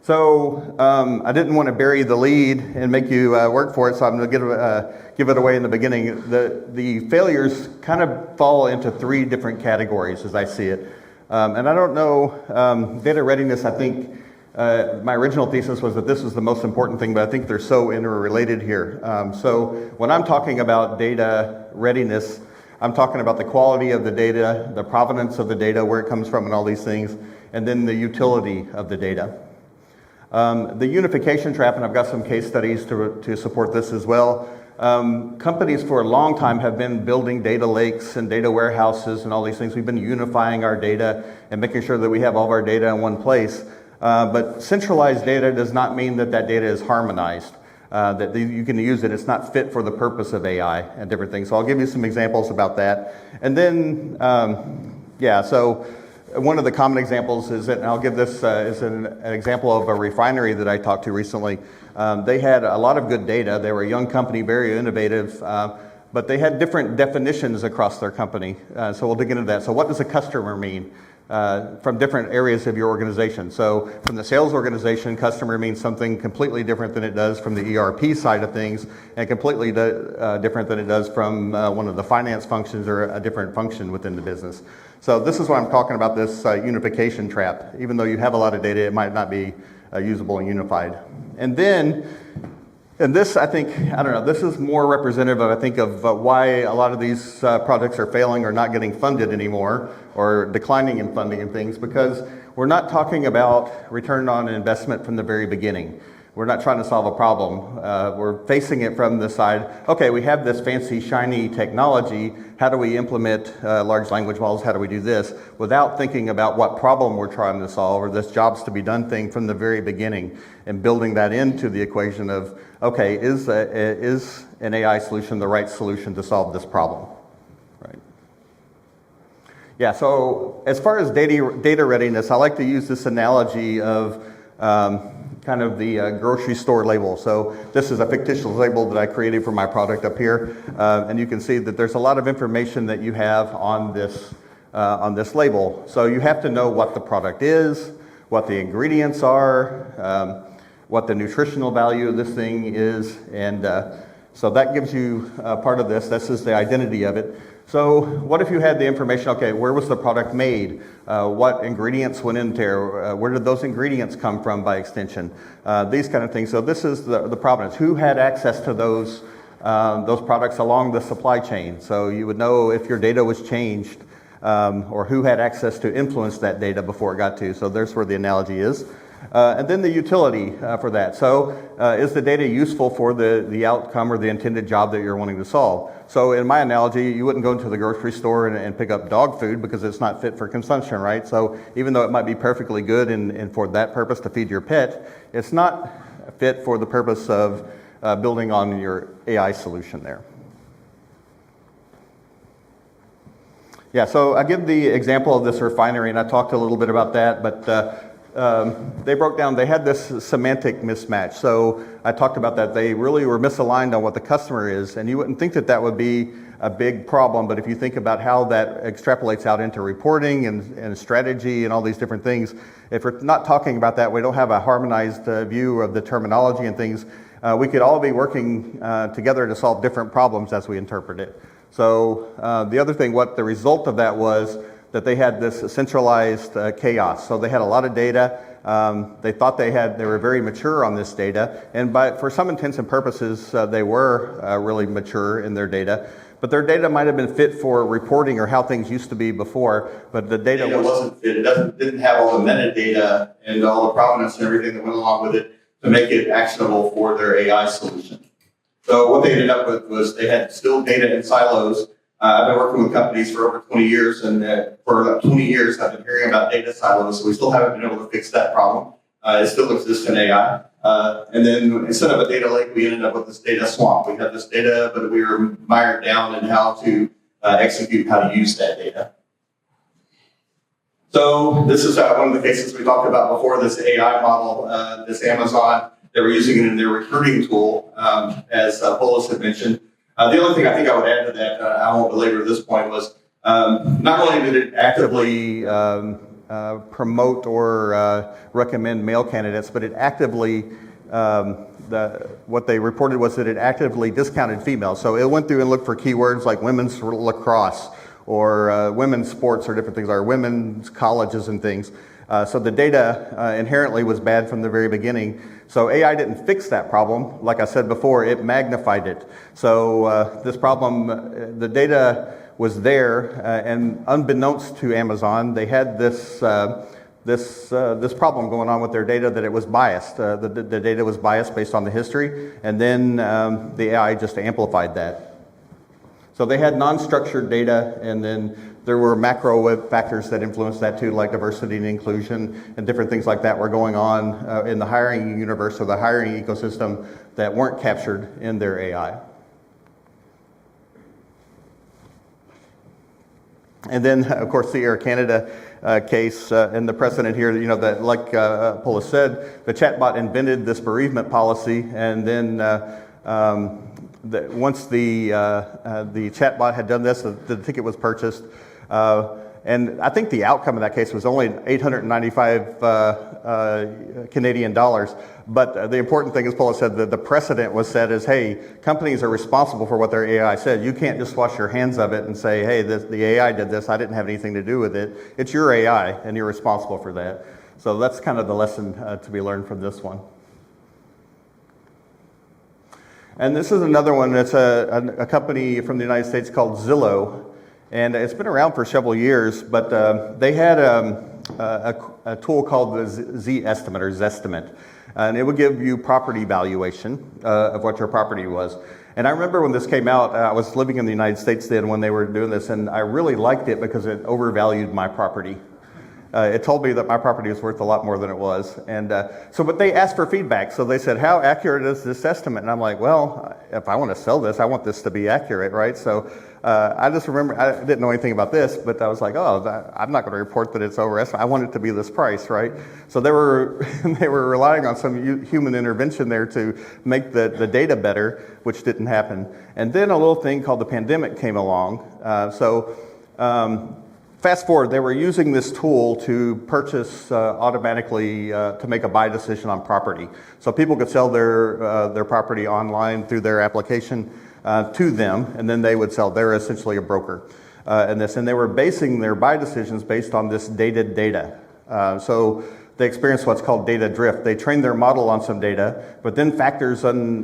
E: So I didn't want to bury the lead and make you work for it, so I'm going to give it away in the beginning. The failures kind of fall into three different categories as I see it. And I don't know, data readiness, I think, my original thesis was that this was the most important thing, but I think they're so interrelated here. So when I'm talking about data readiness, I'm talking about the quality of the data, the provenance of the data, where it comes from and all these things, and then the utility of the data. The unification trap, and I've got some case studies to support this as well. Companies for a long time have been building data lakes and data warehouses and all these things. We've been unifying our data and making sure that we have all of our data in one place. But centralized data does not mean that data is harmonized, that you can use it. It's not fit for the purpose of AI and different things. So I'll give you some examples about that. And then, so one of the common examples is that, and I'll give this as an example of a refinery that I talked to recently. They had a lot of good data. They were a young company, very innovative, but they had different definitions across their company. So we'll dig into that. So what does a customer mean? From different areas of your organization. So from the sales organization, customer means something completely different than it does from the ERP side of things, and completely different than it does from one of the finance functions or a different function within the business. So this is why I'm talking about this unification trap. Even though you have a lot of data, it might not be usable and unified. And then, and this, I think, this is more representative, I think, of why a lot of these projects are failing or not getting funded anymore, or declining in funding and things, because we're not talking about return on investment from the very beginning. We're not trying to solve a problem. We're facing it from the side, okay, we have this fancy, shiny technology. How do we implement large language models? How do we do this? Without thinking about what problem we're trying to solve, or this jobs to be done thing from the very beginning, and building that into the equation of, okay, is an AI solution the right solution to solve this problem? Right. Yeah, so as far as data readiness, I like to use this analogy of kind of the grocery store label. So this is a fictitious label that I created for my product up here, and you can see that there's a lot of information that you have on this label. So you have to know what the product is, what the ingredients are, what the nutritional value of this thing is, and So that gives you part of this. This is the identity of it. So what if you had the information, okay, where was the product made? What ingredients went into there? Where did those ingredients come from by extension? These kind of things. So this is the provenance. Who had access to those products along the supply chain? So you would know if your data was changed or who had access to influence that data before it got to you. So there's where the analogy is. And then the utility for that. So is the data useful for the outcome or the intended job that you're wanting to solve? So in my analogy, you wouldn't go into the grocery store and pick up dog food because it's not fit for consumption, right? So even though it might be perfectly good and for that purpose to feed your pet, it's not fit for the purpose of building on your AI solution there. Yeah, so I give the example of this refinery, and I talked a little bit about that, but they broke down, they had this semantic mismatch. So I talked about that. They really were misaligned on what the customer is, and you wouldn't think that that would be a big problem, but if you think about how that extrapolates out into reporting and strategy and all these different things, if we're not talking about that, we don't have a harmonized view of the terminology and things, we could all be working together to solve different problems as we interpret it. So the other thing, what the result of that was that they had this centralized chaos. So they had a lot of data. They thought they were very mature on this data, and for some intents and purposes, they were really mature in their data. But their data might have been fit for reporting or how things used to be before, but the data
F: wasn't fit. It didn't have all the metadata and all the provenance and everything that went along with it to make it actionable for their AI solution. So what they ended up with was they had still data in silos. I've been working with companies for over 20 years, and for about 20 years I've been hearing about data silos, so we still haven't been able to fix that problem. It still exists in AI. And then instead of a data lake, we ended up with this data swamp. We had this data, but we were mired down in how to execute, how to use that data. So this is one of the cases we talked about before, this AI model, this Amazon. They were using it in their recruiting tool, as Paulius had mentioned. The only thing I think I would add to that, I won't belabor this point, was not only did it actively promote or recommend male candidates, but it actively, what they reported was that it actively discounted females. So it went through and looked for keywords like women's lacrosse or women's sports or different things, or women's colleges and things. So the data inherently was bad from the very beginning. So AI didn't fix that problem. Like I said before, it magnified it. So this problem, the data was there, and unbeknownst to Amazon, they had this problem going on with their data, that it was biased. The data was biased based on the history, and then the AI just amplified that. So they had non-structured data, and then there were macro factors that influenced that too, like diversity and inclusion and different things like that were going on in the hiring universe or the hiring ecosystem that weren't captured in their AI. And then, of course, the Air Canada case and the precedent here, that like Paulius said, the chatbot invented this bereavement policy, and then once the chatbot had done this, the ticket was purchased, and I think the outcome of that case was only 895 Canadian dollars. But the important thing, as Paulius said, the precedent was set as, hey, companies are responsible for what their AI said. You can't just wash your hands of it and say, hey, the AI did this, I didn't have anything to do with it. It's your AI, and you're responsible for that. So that's kind of the lesson to be learned from this one. And this is another one. It's a company from the United States called Zillow, and it's been around for several years, but they had a tool called the Z-estimate or Zestimate, and it would give you property valuation of what your property was. And I remember when this came out, I was living in the United States then when they were doing this, and I really liked it because it overvalued my property. It told me that my property was worth a lot more than it was. And but they asked for feedback. So they said, how accurate is this estimate? And I'm like, well, if I want to sell this, I want this to be accurate, right? So I just remember, I didn't know anything about this, but I was like, I'm not going to report that it's overestimated. I want it to be this price, right? So they were relying on some human intervention there to make the data better, which didn't happen. And then a little thing called the pandemic came along. Fast forward, they were using this tool to purchase automatically to make a buy decision on property. So people could sell their property online through their application to them, and then they would sell. They're essentially a broker in this, and they were basing their buy decisions based on this dated data. So they experienced what's called data drift. They trained their model on some data, but then factors on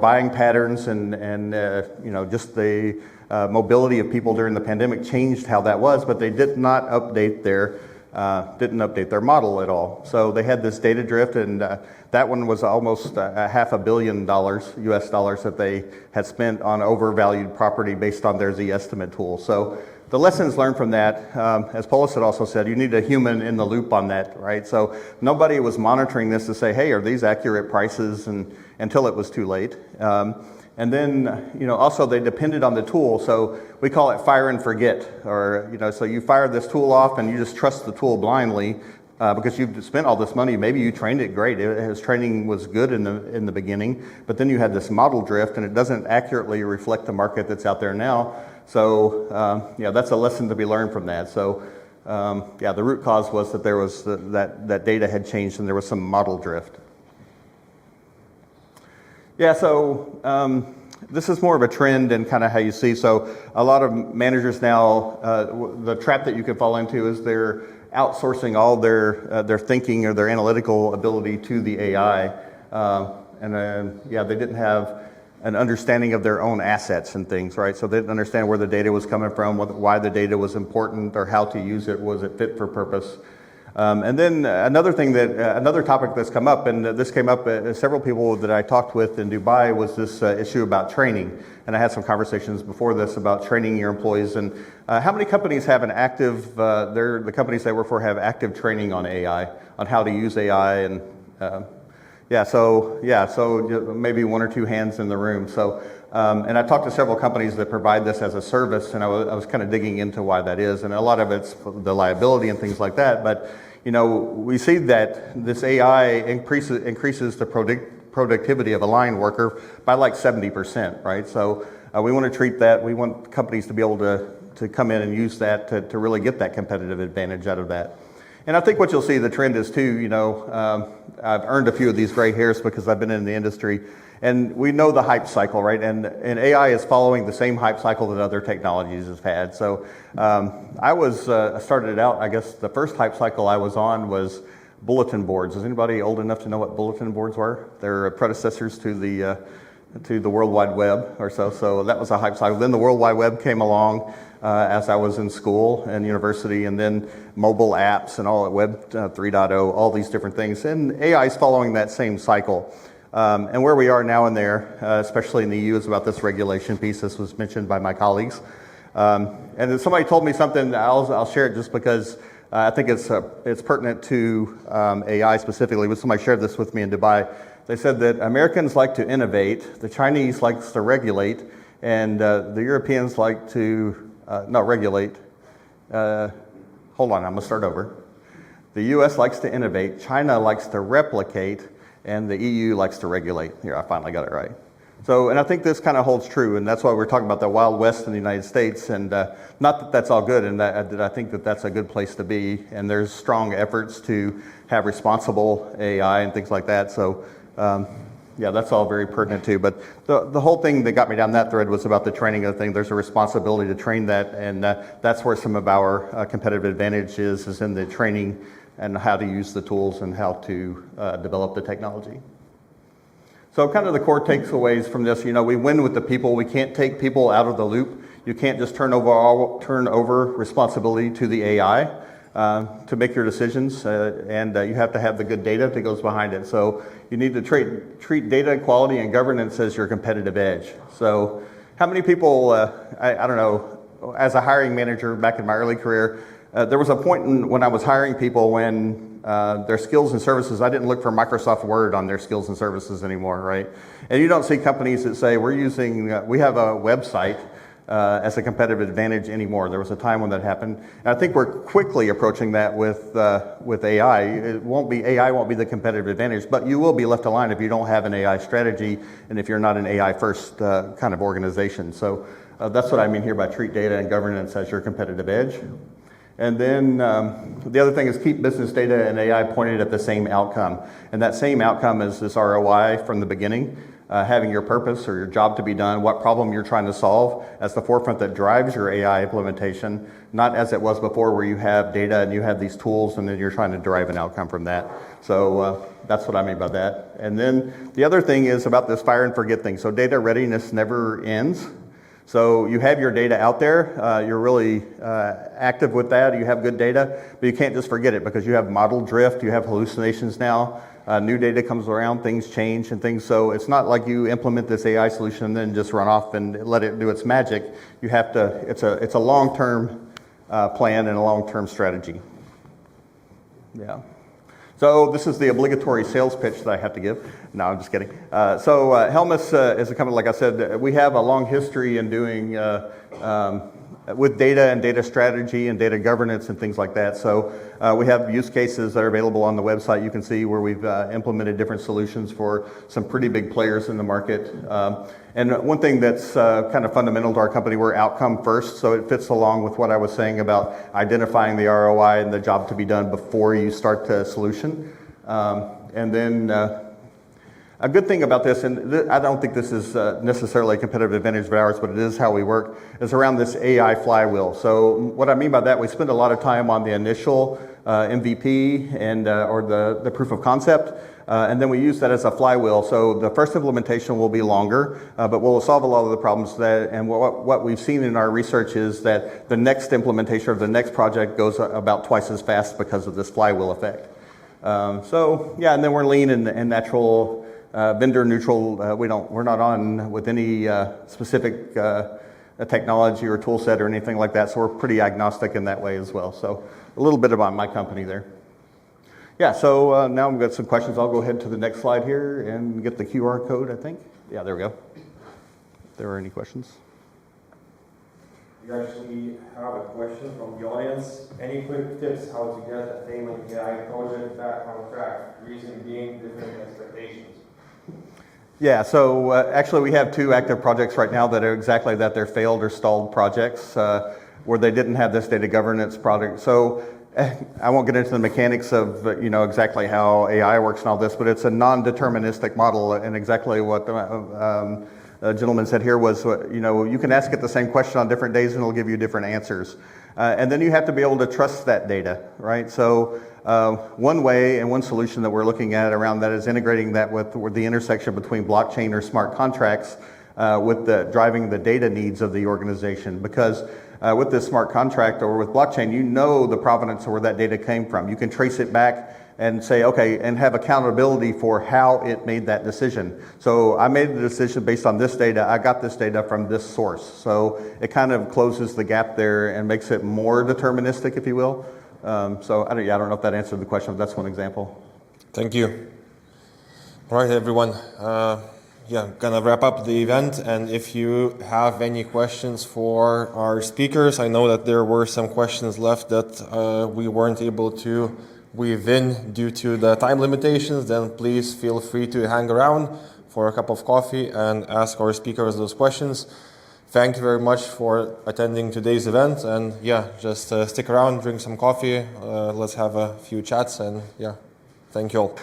F: buying patterns and just the mobility of people during the pandemic changed how that was, but they did not update their model at all. So they had this data drift, and that one was almost $500 million US dollars that they had spent on overvalued property based on their Z-estimate tool. So the lessons learned from that, as Paulius had also said, you need a human in the loop on that, right? So nobody was monitoring this to say, hey, are these accurate prices, and until it was too late. And then, also they depended on the tool. So we call it fire and forget, or, so you fire this tool off and you just trust the tool blindly because you've spent all this money. Maybe you trained it great. His training was good in the beginning, but then you had this model drift and it doesn't accurately reflect the market that's out there now. So, that's a lesson to be learned from that. So, the root cause was that there was that data had changed and there was some model drift. Yeah, so this is more of a trend and kind of how you see. So a lot of managers now, the trap that you can fall into is they're outsourcing all their thinking or their analytical ability to the AI. They didn't have an understanding of their own assets and things, right? So they didn't understand where the data was coming from, why the data was important, or how to use it. Was it fit for purpose? And then another topic that's come up, and this came up, several people that I talked with in Dubai, was this issue about training. And I had some conversations before this about training your employees. And how many companies have an active, the companies I work for have active training on AI, on how to use AI. And so maybe one or two hands in the room. So, and I talked to several companies that provide this as a service, and I was kind of digging into why that is. And a lot of it's the liability and things like that. But, we see that this AI increases the productivity of a line worker by like 70%, right? So we want to treat that. We want companies to be able to come in and use that to really get that competitive advantage out of that. And I think what you'll see, the trend is too, I've earned a few of these gray hairs because I've been in the industry, and we know the hype cycle, right? And AI is following the same hype cycle that other technologies have had. So I started out, I guess the first hype cycle I was on was bulletin boards. Is anybody old enough to know what bulletin boards were? They're predecessors to the World Wide Web or so. So that was a hype cycle. Then the World Wide Web came along as I was in school and university, and then mobile apps and all at Web 3.0, all these different things. And AI is following that same cycle. And where we are now and there, especially in the EU, is about this regulation piece. This was mentioned by my colleagues. And if somebody told me something, I'll share it just because I think it's pertinent to AI specifically. When somebody shared this with me in Dubai, they said that Americans like to innovate, the Chinese likes to regulate, and the Europeans like to not regulate. Hold on, I'm going to start over. The U.S. likes to innovate, China likes to replicate, and the EU likes to regulate. Here, I finally got it right. So, and I think this kind of holds true, and that's why we're talking about the Wild West in the United States, and not that that's all good, and that I think that that's a good place to be, and there's strong efforts to have responsible AI and things like that. So, that's all very pertinent too. But the whole thing that got me down that thread was about the training of the thing. There's a responsibility to train that, and that's where some of our competitive advantage is in the training and how to use the tools and how to develop the technology. So kind of the core takeaways from this, we win with the people. We can't take people out of the loop. You can't just turn over responsibility to the AI to make your decisions, and you have to have the good data that goes behind it. So you need to treat data quality and governance as your competitive edge. So how many people, I don't know, as a hiring manager back in my early career, there was a point when I was hiring people when their skills and services, I didn't look for Microsoft Word on their skills and services anymore, right? And you don't see companies that say, we have a website as a competitive advantage anymore. There was a time when that happened. And I think we're quickly approaching that with AI. AI won't be the competitive advantage, but you will be left aligned if you don't have an AI strategy and if you're not an AI first kind of organization. So That's what I mean here by treat data and governance as your competitive edge. And then the other thing is keep business data and AI pointed at the same outcome. And that same outcome is this ROI from the beginning, having your purpose or your job to be done, what problem you're trying to solve as the forefront that drives your AI implementation, not as it was before where you have data and you have these tools and then you're trying to derive an outcome from that. So that's what I mean by that. And then the other thing is about this fire and forget thing. So data readiness never ends. So you have your data out there, you're really active with that, you have good data, but you can't just forget it because you have model drift, you have hallucinations now, new data comes around, things change and things, so it's not like you implement this AI solution and then just run off and let it do its magic. You have to, it's a long-term plan and a long-term strategy. Yeah. So this is the obligatory sales pitch that I have to give. No, I'm just kidding. So Helmes is a company, like I said, we have a long history in doing with data and data strategy and data governance and things like that. So we have use cases that are available on the website. You can see where we've implemented different solutions for some pretty big players in the market. And one thing that's kind of fundamental to our company, we're outcome first, so it fits along with what I was saying about identifying the ROI and the job to be done before you start the solution. And then a good thing about this, and I don't think this is necessarily a competitive advantage of ours, but it is how we work, is around this AI flywheel. So what I mean by that, we spend a lot of time on the initial MVP and or the proof of concept, and then we use that as a flywheel. So the first implementation will be longer, but we'll solve a lot of the problems that, and what we've seen in our research is that the next implementation of the next project goes about twice as fast because of this flywheel effect. So yeah, and then we're lean and natural, vendor neutral. We're not on with any specific technology or tool set or anything like that. So we're pretty agnostic in that way as well. So a little bit about my company there. Yeah, so now we've got some questions. I'll go ahead to the next slide here and get the QR code, I think. Yeah, there we go. If there are any questions.
A: We actually have a question from the audience. Any quick tips how to get a failing AI project back on track? Reason being different expectations.
F: Yeah, so actually we have 2 active projects right now that are exactly that. They're failed or stalled projects where they didn't have this data governance product. So I won't get into the mechanics of exactly how AI works and all this, but it's a non-deterministic model, and exactly what the gentleman said here was, you can ask it the same question on different days and it'll give you different answers. And then you have to be able to trust that data, right? So one way and one solution that we're looking at around that is integrating that with the intersection between blockchain or smart contracts with driving the data needs of the organization. Because with this smart contract or with blockchain, you know the provenance of where that data came from. You can trace it back and say, okay, and have accountability for how it made that decision. So I made the decision based on this data. I got this data from this source. So it kind of closes the gap there and makes it more deterministic, if you will. So I don't know if that answered the question, but that's one example.
A: Thank you. All right, everyone. Gonna wrap up the event, and if you have any questions for our speakers, I know that there were some questions left that we weren't able to weave in due to the time limitations, then please feel free to hang around for a cup of coffee and ask our speakers those questions. Thank you very much for attending today's event, and just stick around, drink some coffee, let's have a few chats, and thank you all.